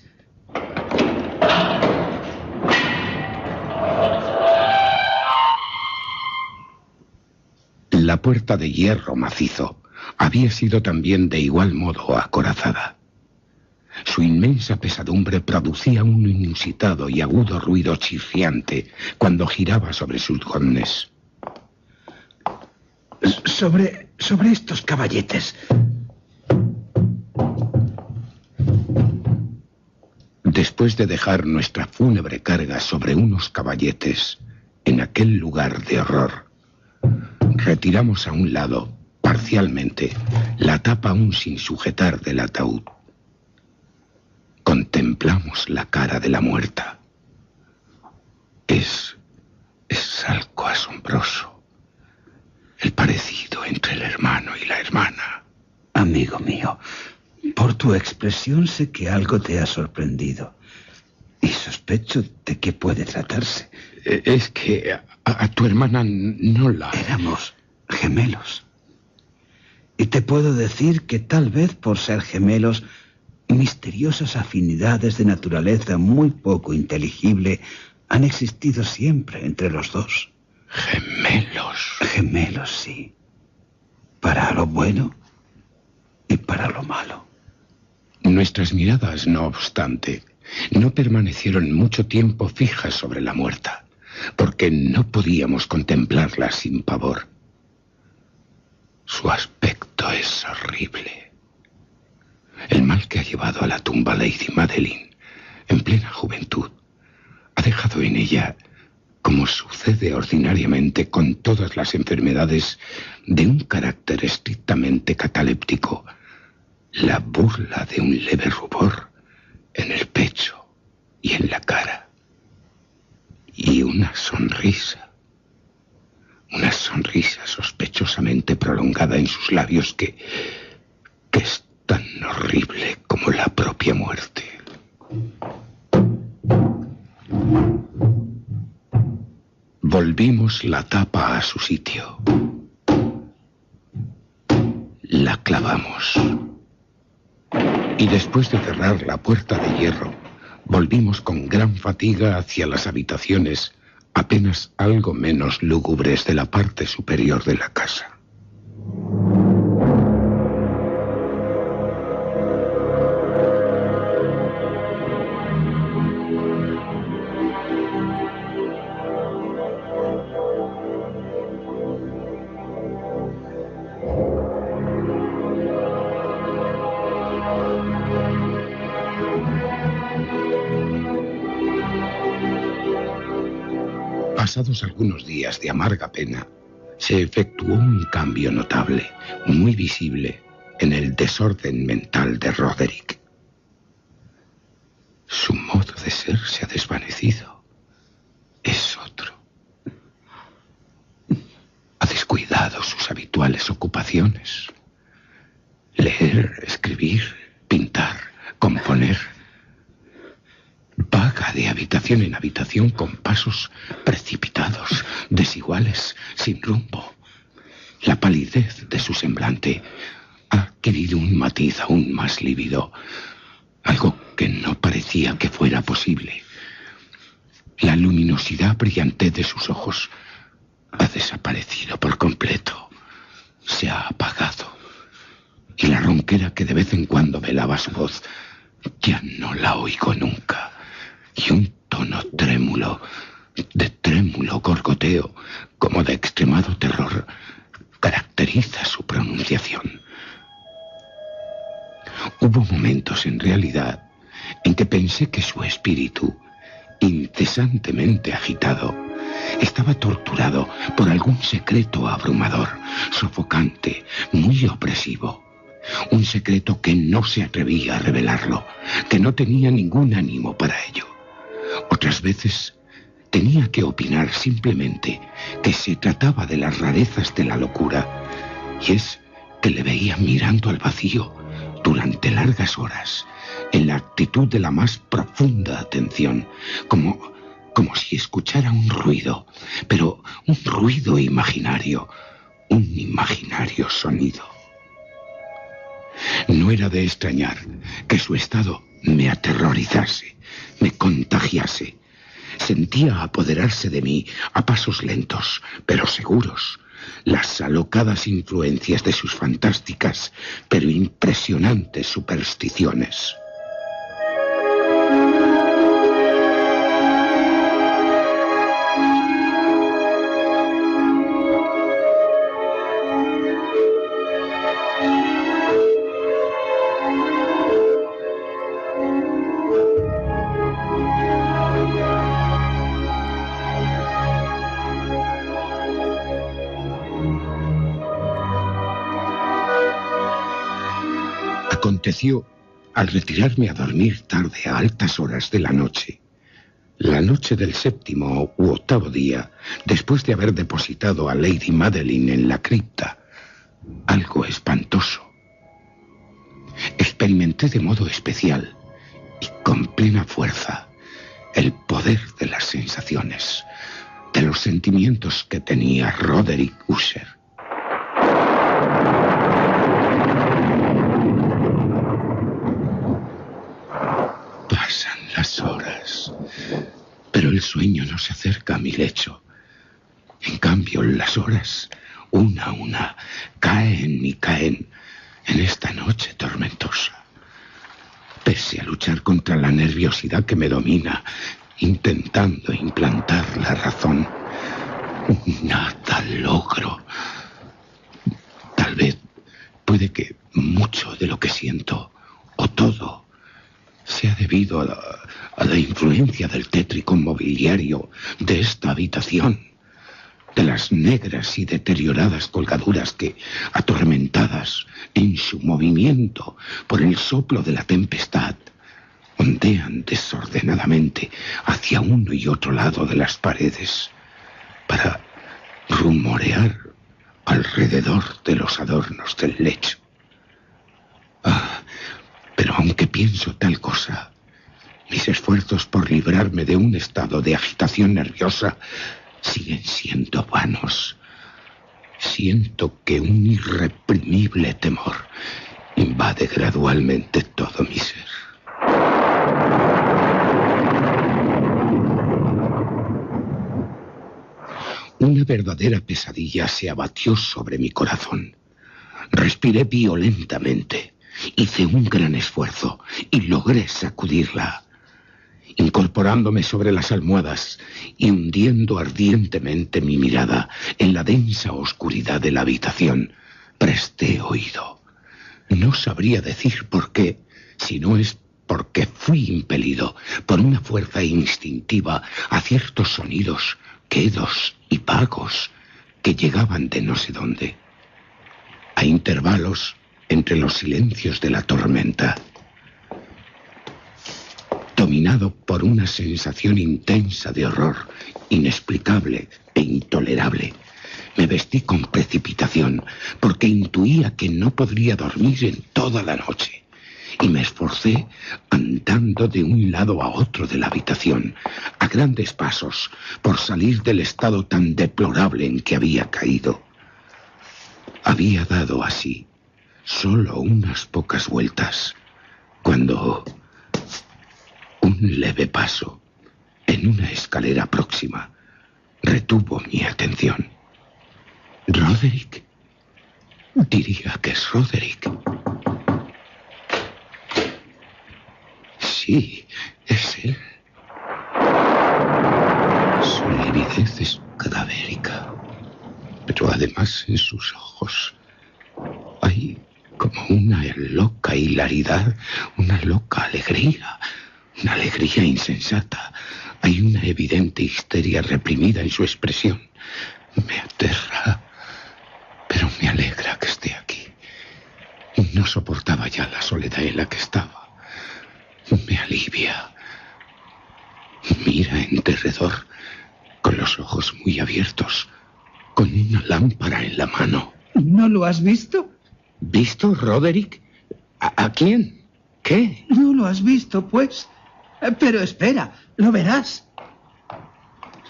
La puerta de hierro macizo había sido también de igual modo acorazada. Su inmensa pesadumbre producía un inusitado y agudo ruido chirriante cuando giraba sobre sus goznes. Sobre estos caballetes. Después de dejar nuestra fúnebre carga sobre unos caballetes en aquel lugar de horror, retiramos a un lado, parcialmente, la tapa aún sin sujetar del ataúd. Contemplamos la cara de la muerta. Es algo asombroso, el parecido entre el hermano y la hermana. Amigo mío, por tu expresión sé que algo te ha sorprendido. Y sospecho de qué puede tratarse. Es que a tu hermana no la... Éramos gemelos. Y te puedo decir que tal vez por ser gemelos, misteriosas afinidades de naturaleza muy poco inteligible han existido siempre entre los dos. Gemelos. Gemelos, sí. Para lo bueno y para lo malo. Nuestras miradas, no obstante, no permanecieron mucho tiempo fijas sobre la muerta, porque no podíamos contemplarla sin pavor. Su aspecto es horrible. El mal que ha llevado a la tumba Lady Madeline, en plena juventud, ha dejado en ella, como sucede ordinariamente con todas las enfermedades de un carácter estrictamente cataléptico, la burla de un leve rubor en el pecho y en la cara, y una sonrisa sospechosamente prolongada en sus labios que es tan horrible como la propia muerte. Volvimos la tapa a su sitio. La clavamos. Y después de cerrar la puerta de hierro, Volvimos con gran fatiga hacia las habitaciones apenas algo menos lúgubres de la parte superior de la casa. Pasados algunos días de amarga pena, se efectuó un cambio notable, muy visible, en el desorden mental de Roderick. Su modo de ser se ha desvanecido. Es otro. Ha descuidado sus habituales ocupaciones. Leer, escribir, pintar, componer. Vaga de habitación en habitación con pasos precipitados, desiguales, sin rumbo. La palidez de su semblante ha adquirido un matiz aún más lívido, algo que no parecía que fuera posible. La luminosidad brillante de sus ojos ha desaparecido por completo, se ha apagado, y la ronquera que de vez en cuando velaba su voz ya no la oigo nunca. Y un tono trémulo, de trémulo gorgoteo, como de extremado terror, caracteriza su pronunciación. Hubo momentos, en realidad, en que pensé que su espíritu, incesantemente agitado, estaba torturado por algún secreto abrumador, sofocante, muy opresivo. Un secreto que no se atrevía a revelarlo, que no tenía ningún ánimo para ello. Otras veces tenía que opinar simplemente que se trataba de las rarezas de la locura, y es que le veía mirando al vacío durante largas horas, en la actitud de la más profunda atención, como si escuchara un ruido, pero un ruido imaginario, un imaginario sonido. No era de extrañar que su estado me aterrorizase, me contagiase. Sentía apoderarse de mí a pasos lentos, pero seguros, las alocadas influencias de sus fantásticas, pero impresionantes supersticiones. Aconteció al retirarme a dormir tarde a altas horas de la noche del 7º u 8º día, después de haber depositado a Lady Madeline en la cripta, algo espantoso. Experimenté de modo especial y con plena fuerza el poder de las sensaciones, de los sentimientos que tenía Roderick Usher. Pasan las horas, pero el sueño no se acerca a mi lecho. En cambio, las horas, una a una, caen y caen en esta noche tormentosa. Pese a luchar contra la nerviosidad que me domina, intentando implantar la razón, nada logro. Tal vez, puede que mucho de lo que siento, o todo, sea debido a la influencia del tétrico mobiliario de esta habitación, de las negras y deterioradas colgaduras que, atormentadas en su movimiento por el soplo de la tempestad, ondean desordenadamente hacia uno y otro lado de las paredes para rumorear alrededor de los adornos del lecho. Pero aunque pienso tal cosa, mis esfuerzos por librarme de un estado de agitación nerviosa siguen siendo vanos. Siento que un irreprimible temor invade gradualmente todo mi ser. Una verdadera pesadilla se abatió sobre mi corazón. Respiré violentamente, hice un gran esfuerzo y logré sacudirla. Incorporándome sobre las almohadas y hundiendo ardientemente mi mirada en la densa oscuridad de la habitación, presté oído. No sabría decir por qué, si no es porque fui impelido por una fuerza instintiva a ciertos sonidos quedos y vagos que llegaban de no sé dónde. A intervalos, entre los silencios de la tormenta, dominado por una sensación intensa de horror, inexplicable e intolerable, me vestí con precipitación, porque intuía que no podría dormir en toda la noche, y me esforcé andando de un lado a otro de la habitación, a grandes pasos, por salir del estado tan deplorable en que había caído. Había dado así solo unas pocas vueltas, cuando un leve paso en una escalera próxima retuvo mi atención. ¿Roderick? Diría que es Roderick. Sí, es él. Su lividez es cadavérica, pero además en sus ojos hay como una loca hilaridad, una loca alegría, una alegría insensata. Hay una evidente histeria reprimida en su expresión. Me aterra, pero me alegra que esté aquí. No soportaba ya la soledad en la que estaba. Me alivia. Mira en derredor, con los ojos muy abiertos, con una lámpara en la mano. ¿No lo has visto? ¿Visto, Roderick? ¿A quién? ¿Qué? No lo has visto, pues. Pero espera, lo verás.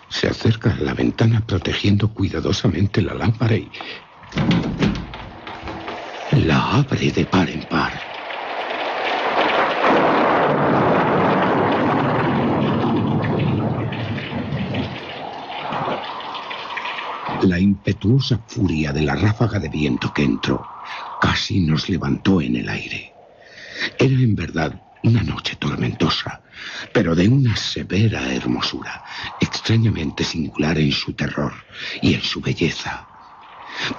Se acerca a la ventana protegiendo cuidadosamente la lámpara y la abre de par en par. La impetuosa furia de la ráfaga de viento que entró casi nos levantó en el aire. Era en verdad una noche tormentosa, pero de una severa hermosura, extrañamente singular en su terror y en su belleza.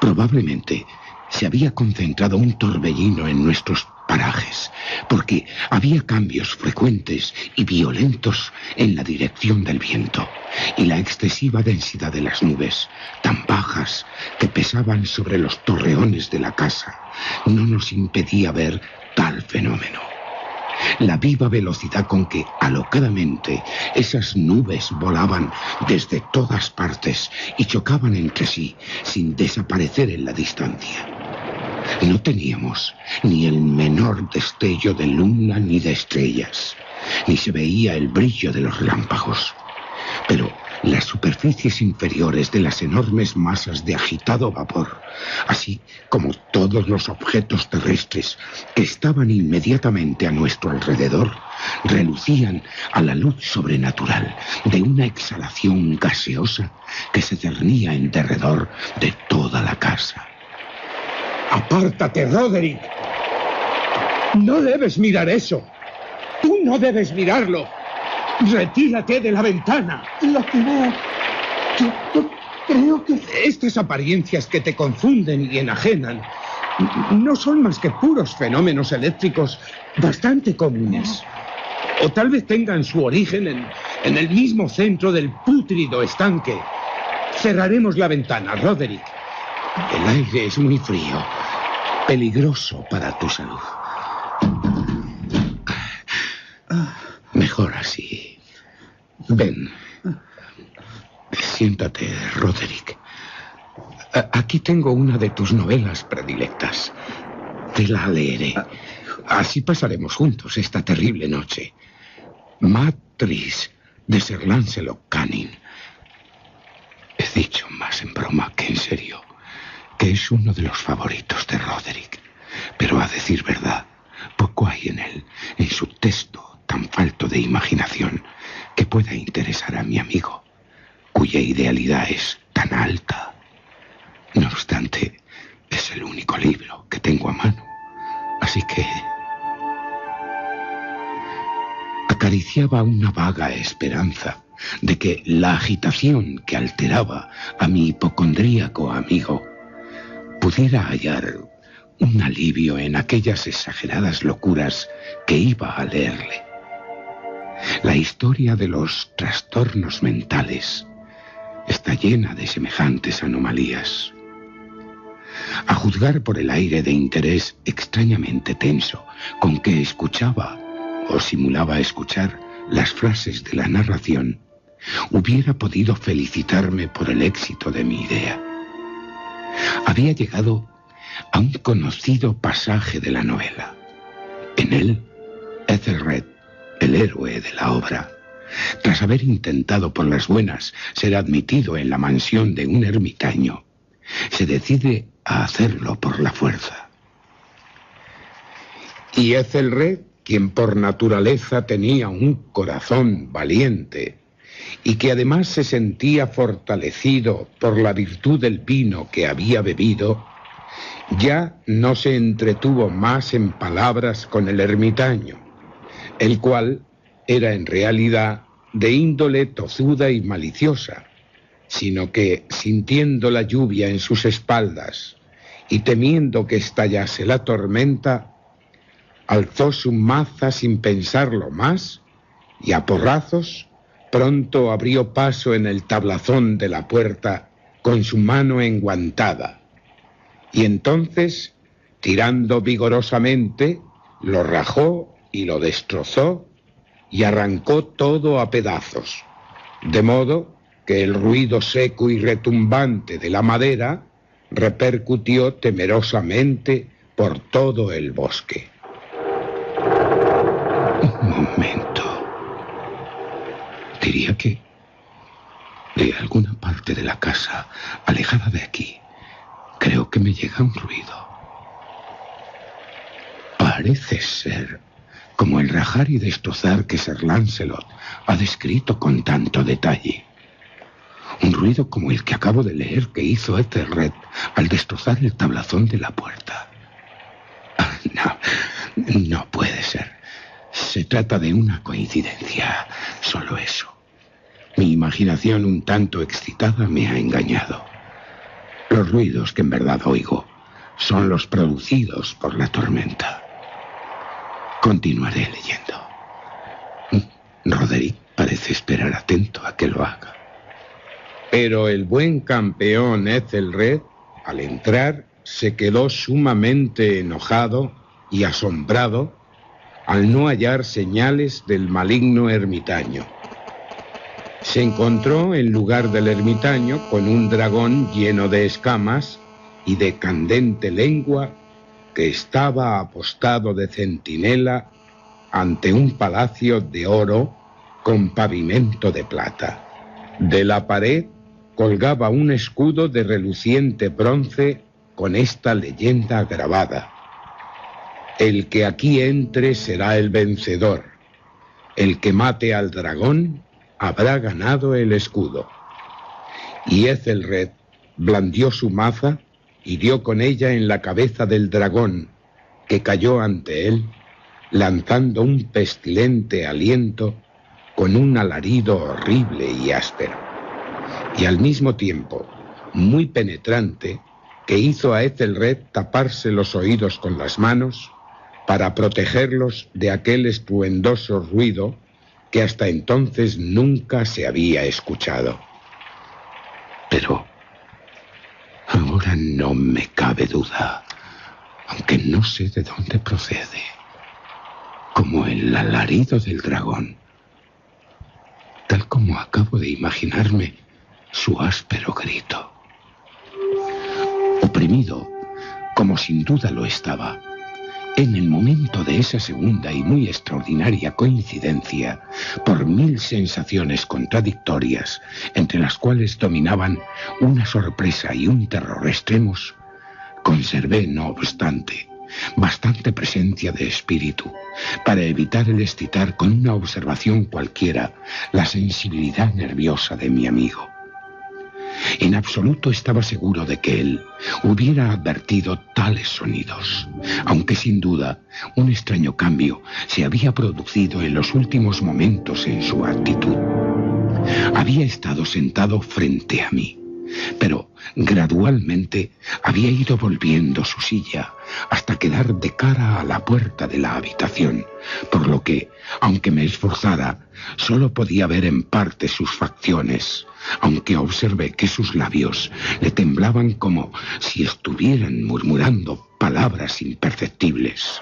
Probablemente se había concentrado un torbellino en nuestros parajes, porque había cambios frecuentes y violentos en la dirección del viento, y la excesiva densidad de las nubes, tan bajas que pesaban sobre los torreones de la casa, no nos impedía ver tal fenómeno. La viva velocidad con que, alocadamente, esas nubes volaban desde todas partes y chocaban entre sí, sin desaparecer en la distancia. No teníamos ni el menor destello de luna ni de estrellas, ni se veía el brillo de los relámpagos. Pero las superficies inferiores de las enormes masas de agitado vapor, así como todos los objetos terrestres que estaban inmediatamente a nuestro alrededor, relucían a la luz sobrenatural de una exhalación gaseosa que se cernía en derredor de toda la casa. ¡Apártate, Roderick! No debes mirar eso. Tú no debes mirarlo. Retírate de la ventana. Lo que veo... Yo creo que... Estas apariencias que te confunden y enajenan no son más que puros fenómenos eléctricos bastante comunes. O tal vez tengan su origen en el mismo centro del pútrido estanque. Cerraremos la ventana, Roderick. El aire es muy frío, peligroso para tu salud. Mejor así. Ven. Siéntate, Roderick. Aquí tengo una de tus novelas predilectas. Te la leeré. Así pasaremos juntos esta terrible noche. Matriz, de Sir Lancelot Canning. He dicho más en broma que en serio que es uno de los favoritos de Roderick. Pero a decir verdad, poco hay en él, en su texto tan falto de imaginación, que pueda interesar a mi amigo, cuya idealidad es tan alta. No obstante, es el único libro que tengo a mano, así que... Acariciaba una vaga esperanza de que la agitación que alteraba a mi hipocondríaco amigo pudiera hallar un alivio en aquellas exageradas locuras que iba a leerle. La historia de los trastornos mentales está llena de semejantes anomalías. A juzgar por el aire de interés extrañamente tenso con que escuchaba o simulaba escuchar las frases de la narración, hubiera podido felicitarme por el éxito de mi idea. Había llegado a un conocido pasaje de la novela. En él, Ethelred, el héroe de la obra, tras haber intentado por las buenas ser admitido en la mansión de un ermitaño, se decide a hacerlo por la fuerza. Y Ethelred, quien por naturaleza tenía un corazón valiente y que además se sentía fortalecido por la virtud del vino que había bebido, ya no se entretuvo más en palabras con el ermitaño, el cual era en realidad de índole tozuda y maliciosa, sino que, sintiendo la lluvia en sus espaldas y temiendo que estallase la tormenta, alzó su maza sin pensarlo más y a porrazos pronto abrió paso en el tablazón de la puerta con su mano enguantada. Y entonces, tirando vigorosamente, lo rajó y lo destrozó y arrancó todo a pedazos, de modo que el ruido seco y retumbante de la madera repercutió temerosamente por todo el bosque. Un momento. Diría que de alguna parte de la casa, alejada de aquí, creo que me llega un ruido. Parece ser como el rajar y destrozar que Sir Lancelot ha descrito con tanto detalle. Un ruido como el que acabo de leer que hizo Ethelred al destrozar el tablazón de la puerta. No puede ser. Se trata de una coincidencia, solo eso. Mi imaginación un tanto excitada me ha engañado. Los ruidos que en verdad oigo son los producidos por la tormenta. Continuaré leyendo. Roderick parece esperar atento a que lo haga. Pero el buen campeón Ethelred, al entrar, se quedó sumamente enojado y asombrado al no hallar señales del maligno ermitaño. Se encontró en lugar del ermitaño con un dragón lleno de escamas y de candente lengua que estaba apostado de centinela ante un palacio de oro con pavimento de plata. De la pared colgaba un escudo de reluciente bronce con esta leyenda grabada: el que aquí entre será el vencedor. El que mate al dragón habrá ganado el escudo. Y Ethelred blandió su maza y dio con ella en la cabeza del dragón, que cayó ante él, lanzando un pestilente aliento con un alarido horrible y áspero, y al mismo tiempo muy penetrante, que hizo a Ethelred taparse los oídos con las manos para protegerlos de aquel estruendoso ruido que hasta entonces nunca se había escuchado. Pero ahora no me cabe duda, aunque no sé de dónde procede, como el alarido del dragón, tal como acabo de imaginarme su áspero grito. Oprimido, como sin duda lo estaba, en el momento de esa segunda y muy extraordinaria coincidencia, por 1000 sensaciones contradictorias, entre las cuales dominaban una sorpresa y un terror extremos, conservé, no obstante, bastante presencia de espíritu para evitar el excitar con una observación cualquiera la sensibilidad nerviosa de mi amigo. En absoluto estaba seguro de que él hubiera advertido tales sonidos, aunque sin duda un extraño cambio se había producido en los últimos momentos en su actitud. Había estado sentado frente a mí, pero gradualmente había ido volviendo su silla hasta quedar de cara a la puerta de la habitación, por lo que, aunque me esforzara, solo podía ver en parte sus facciones, aunque observé que sus labios le temblaban como si estuvieran murmurando palabras imperceptibles.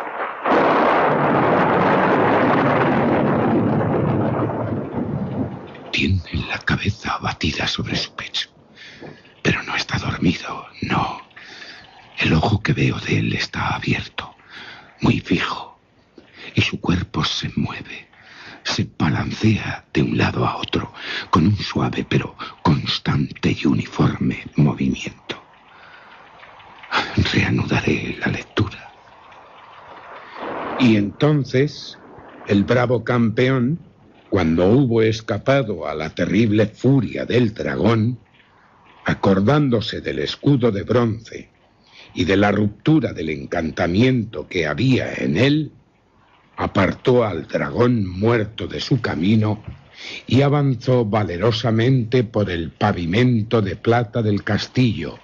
Tiene la cabeza abatida sobre su pecho, pero no está dormido, no. El ojo que veo de él está abierto, muy fijo, y su cuerpo se mueve, se balancea de un lado a otro, con un suave pero constante y uniforme movimiento. Reanudaré la lectura. Y entonces, el bravo campeón, cuando hubo escapado a la terrible furia del dragón, acordándose del escudo de bronce y de la ruptura del encantamiento que había en él, apartó al dragón muerto de su camino y avanzó valerosamente por el pavimento de plata del castillo,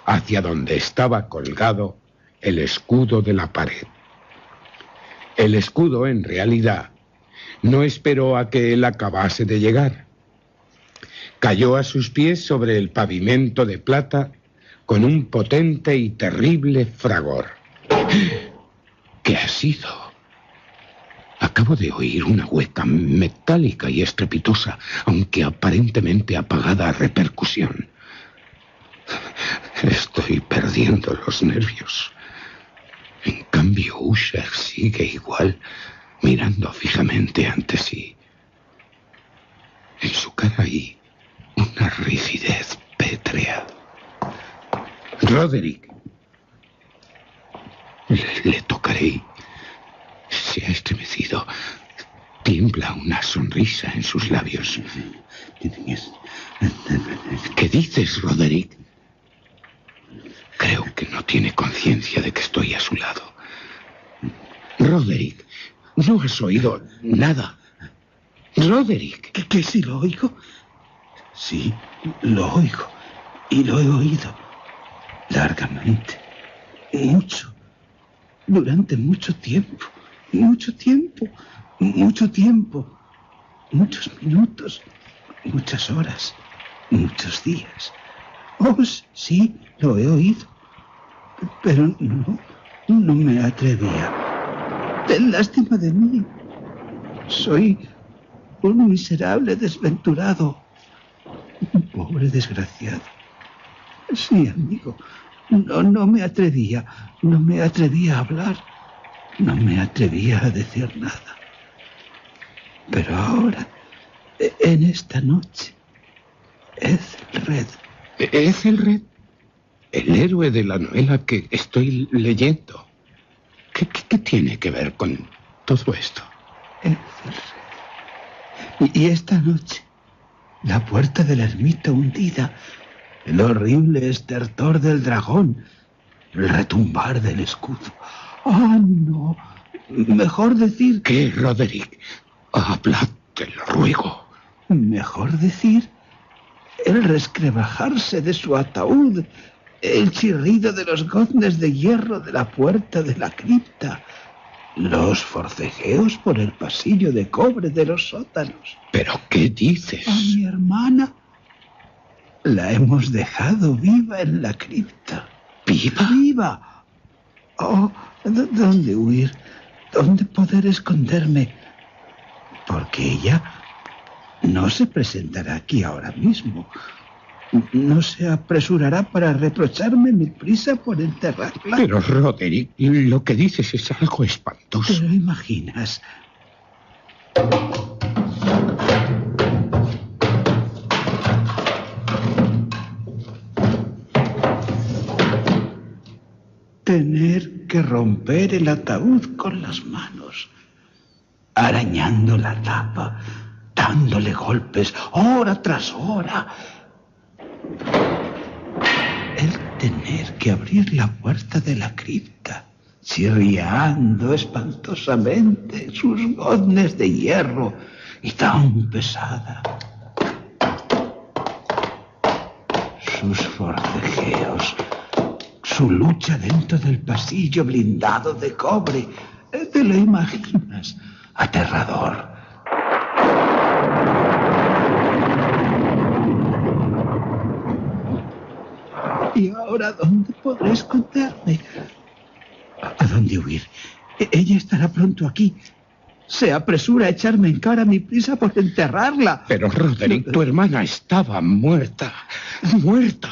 hacia donde estaba colgado el escudo de la pared. El escudo, en realidad, no esperó a que él acabase de llegar. Cayó a sus pies sobre el pavimento de plata con un potente y terrible fragor. ¿Qué ha sido? Acabo de oír una hueca metálica y estrepitosa, aunque aparentemente apagada repercusión. Estoy perdiendo los nervios. En cambio, Usher sigue igual, mirando fijamente ante sí. En su cara hay una rigidez pétrea. Roderick. Le tocaré. Se ha estremecido. Tiembla una sonrisa en sus labios. ¿Qué dices, Roderick? Creo que no tiene conciencia de que estoy a su lado. Roderick, no has oído nada. Roderick. ¿Que sí lo oigo? Sí, lo oigo. Y lo he oído. Largamente. Mucho. Durante mucho tiempo. Mucho tiempo. Mucho tiempo. Muchos minutos. Muchas horas. Muchos días. Oh, sí, lo he oído. Pero no me atrevía. Ten lástima de mí. Soy un miserable desventurado. Un pobre desgraciado. Sí, amigo. No me atrevía. No me atrevía a hablar. No me atrevía a decir nada. Pero ahora, en esta noche, Ethelred. ¿Ethelred? El héroe de la novela que estoy leyendo. ¿Qué tiene que ver con todo esto? Ethelred. Y esta noche, la puerta de la ermita hundida, el horrible estertor del dragón, el retumbar del escudo. ¡Ah, no! Mejor decir... ¿Qué, Roderick? Habla, te lo ruego. Mejor decir... el resquebrajarse de su ataúd, el chirrido de los goznes de hierro de la puerta de la cripta, los forcejeos por el pasillo de cobre de los sótanos. ¿Pero qué dices? A mi hermana la hemos dejado viva en la cripta. ¿Viva? ¡Viva! Oh, ¿dónde huir? ¿Dónde poder esconderme? Porque ella no se presentará aquí ahora mismo. No se apresurará para reprocharme mi prisa por enterrarla. Pero, Roderick, lo que dices es algo espantoso. ¿Te lo imaginas? Tener que romper el ataúd con las manos, arañando la tapa, dándole golpes hora tras hora. tener que abrir la puerta de la cripta, chirriando espantosamente sus goznes de hierro y tan pesada. Sus forcejeos, su lucha dentro del pasillo blindado de cobre. ¿Te lo imaginas? Aterrador. ¿Y ahora dónde podré esconderme? ¿A dónde huir? Ella estará pronto aquí. Se apresura a echarme en cara mi prisa por enterrarla. Pero, Roderick, tu hermana estaba muerta. ¡Muerta!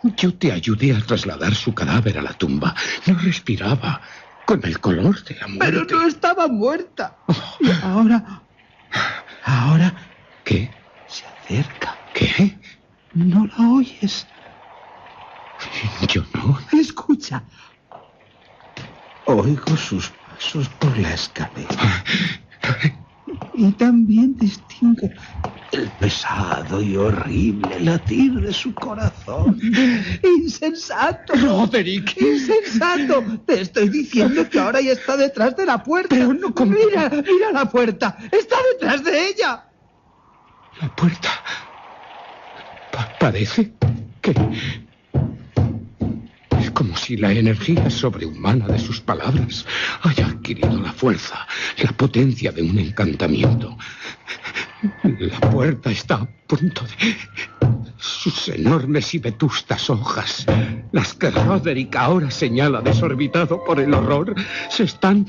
Yo te ayudé a trasladar su cadáver a la tumba. No respiraba, con el color de la muerte. Pero no estaba muerta. Y ahora... ¿Qué? Se acerca. ¿Qué? ¿No la oyes? Yo no. Escucha. Oigo sus pasos por la escalera. Y también distingo el pesado y horrible latir de su corazón. ¡Insensato! ¡Roderick! ¡Insensato! Te estoy diciendo que ahora ya está detrás de la puerta. Pero no... Mira la puerta. ¡Está detrás de ella! La puerta... parece que... Es como si la energía sobrehumana de sus palabras haya adquirido la fuerza, la potencia de un encantamiento. La puerta está a punto de... Sus enormes y vetustas hojas, las que Roderick ahora señala desorbitado por el horror, se están...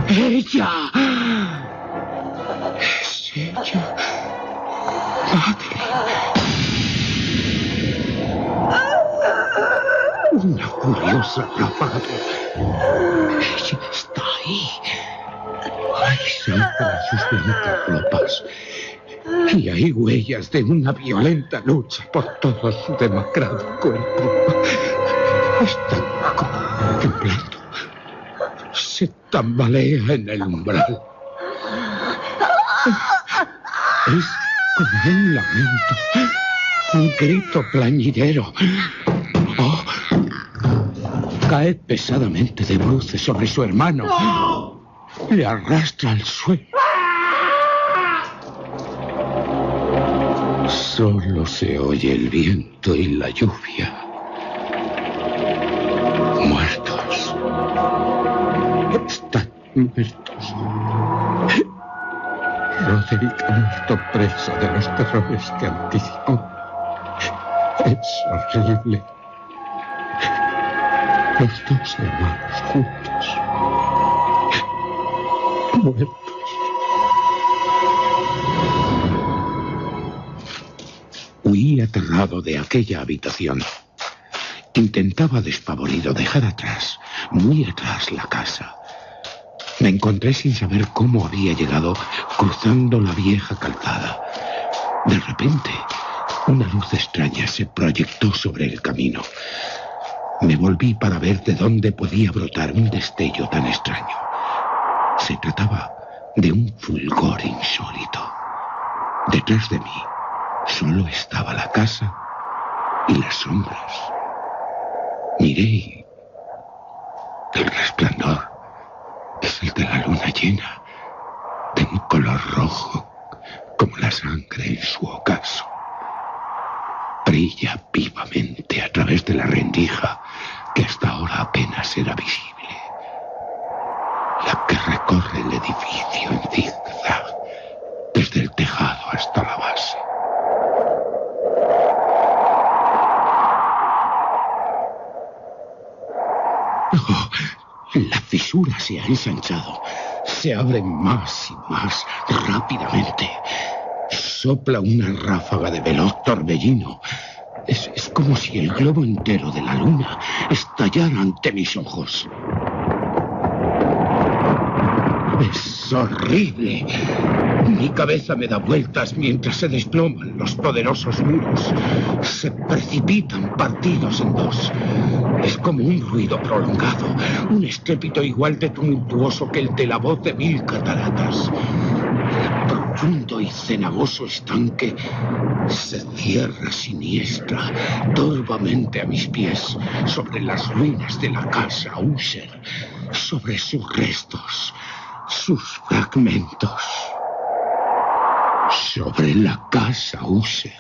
¡Ella! Es ella. Madre. Una furiosa ráfaga. Ella está ahí. Hay sangre en sus blancas ropas. Y hay huellas de una violenta lucha por todo su demacrado cuerpo. Está como temblando. Se tambalea en el umbral. Es como un lamento, un grito plañidero. Oh, cae pesadamente de bruces sobre su hermano. ¡No! Le arrastra al suelo. Solo se oye el viento y la lluvia. Muertos. Están muertos. Roderick ha muerto preso de los terrores que anticipó. Es horrible. Los dos hermanos juntos. Muertos. Huí aterrado de aquella habitación. Intentaba despavorido dejar atrás, muy atrás, la casa. Me encontré sin saber cómo había llegado cruzando la vieja calzada. De repente, una luz extraña se proyectó sobre el camino. Me volví para ver de dónde podía brotar un destello tan extraño. Se trataba de un fulgor insólito. Detrás de mí solo estaba la casa y las sombras. Miré y el resplandor es el de la luna llena, de un color rojo como la sangre en su ocaso. Brilla vivamente a través de la rendija que hasta ahora apenas era visible, la que recorre el edificio en zigzag desde el tejado hasta la base. Oh, la fisura se ha ensanchado. Se abre más y más rápidamente. Sopla una ráfaga de veloz torbellino. Es como si el globo entero de la luna estallara ante mis ojos. Es horrible. Mi cabeza me da vueltas mientras se desploman los poderosos muros. Se precipitan partidos en dos. Es como un ruido prolongado, un estrépito igual de tumultuoso que el de la voz de 1000 cataratas. profundo y cenagoso estanque se cierra siniestra, torvamente a mis pies, sobre las ruinas de la casa Usher, sobre sus restos, sus fragmentos, sobre la casa Usher.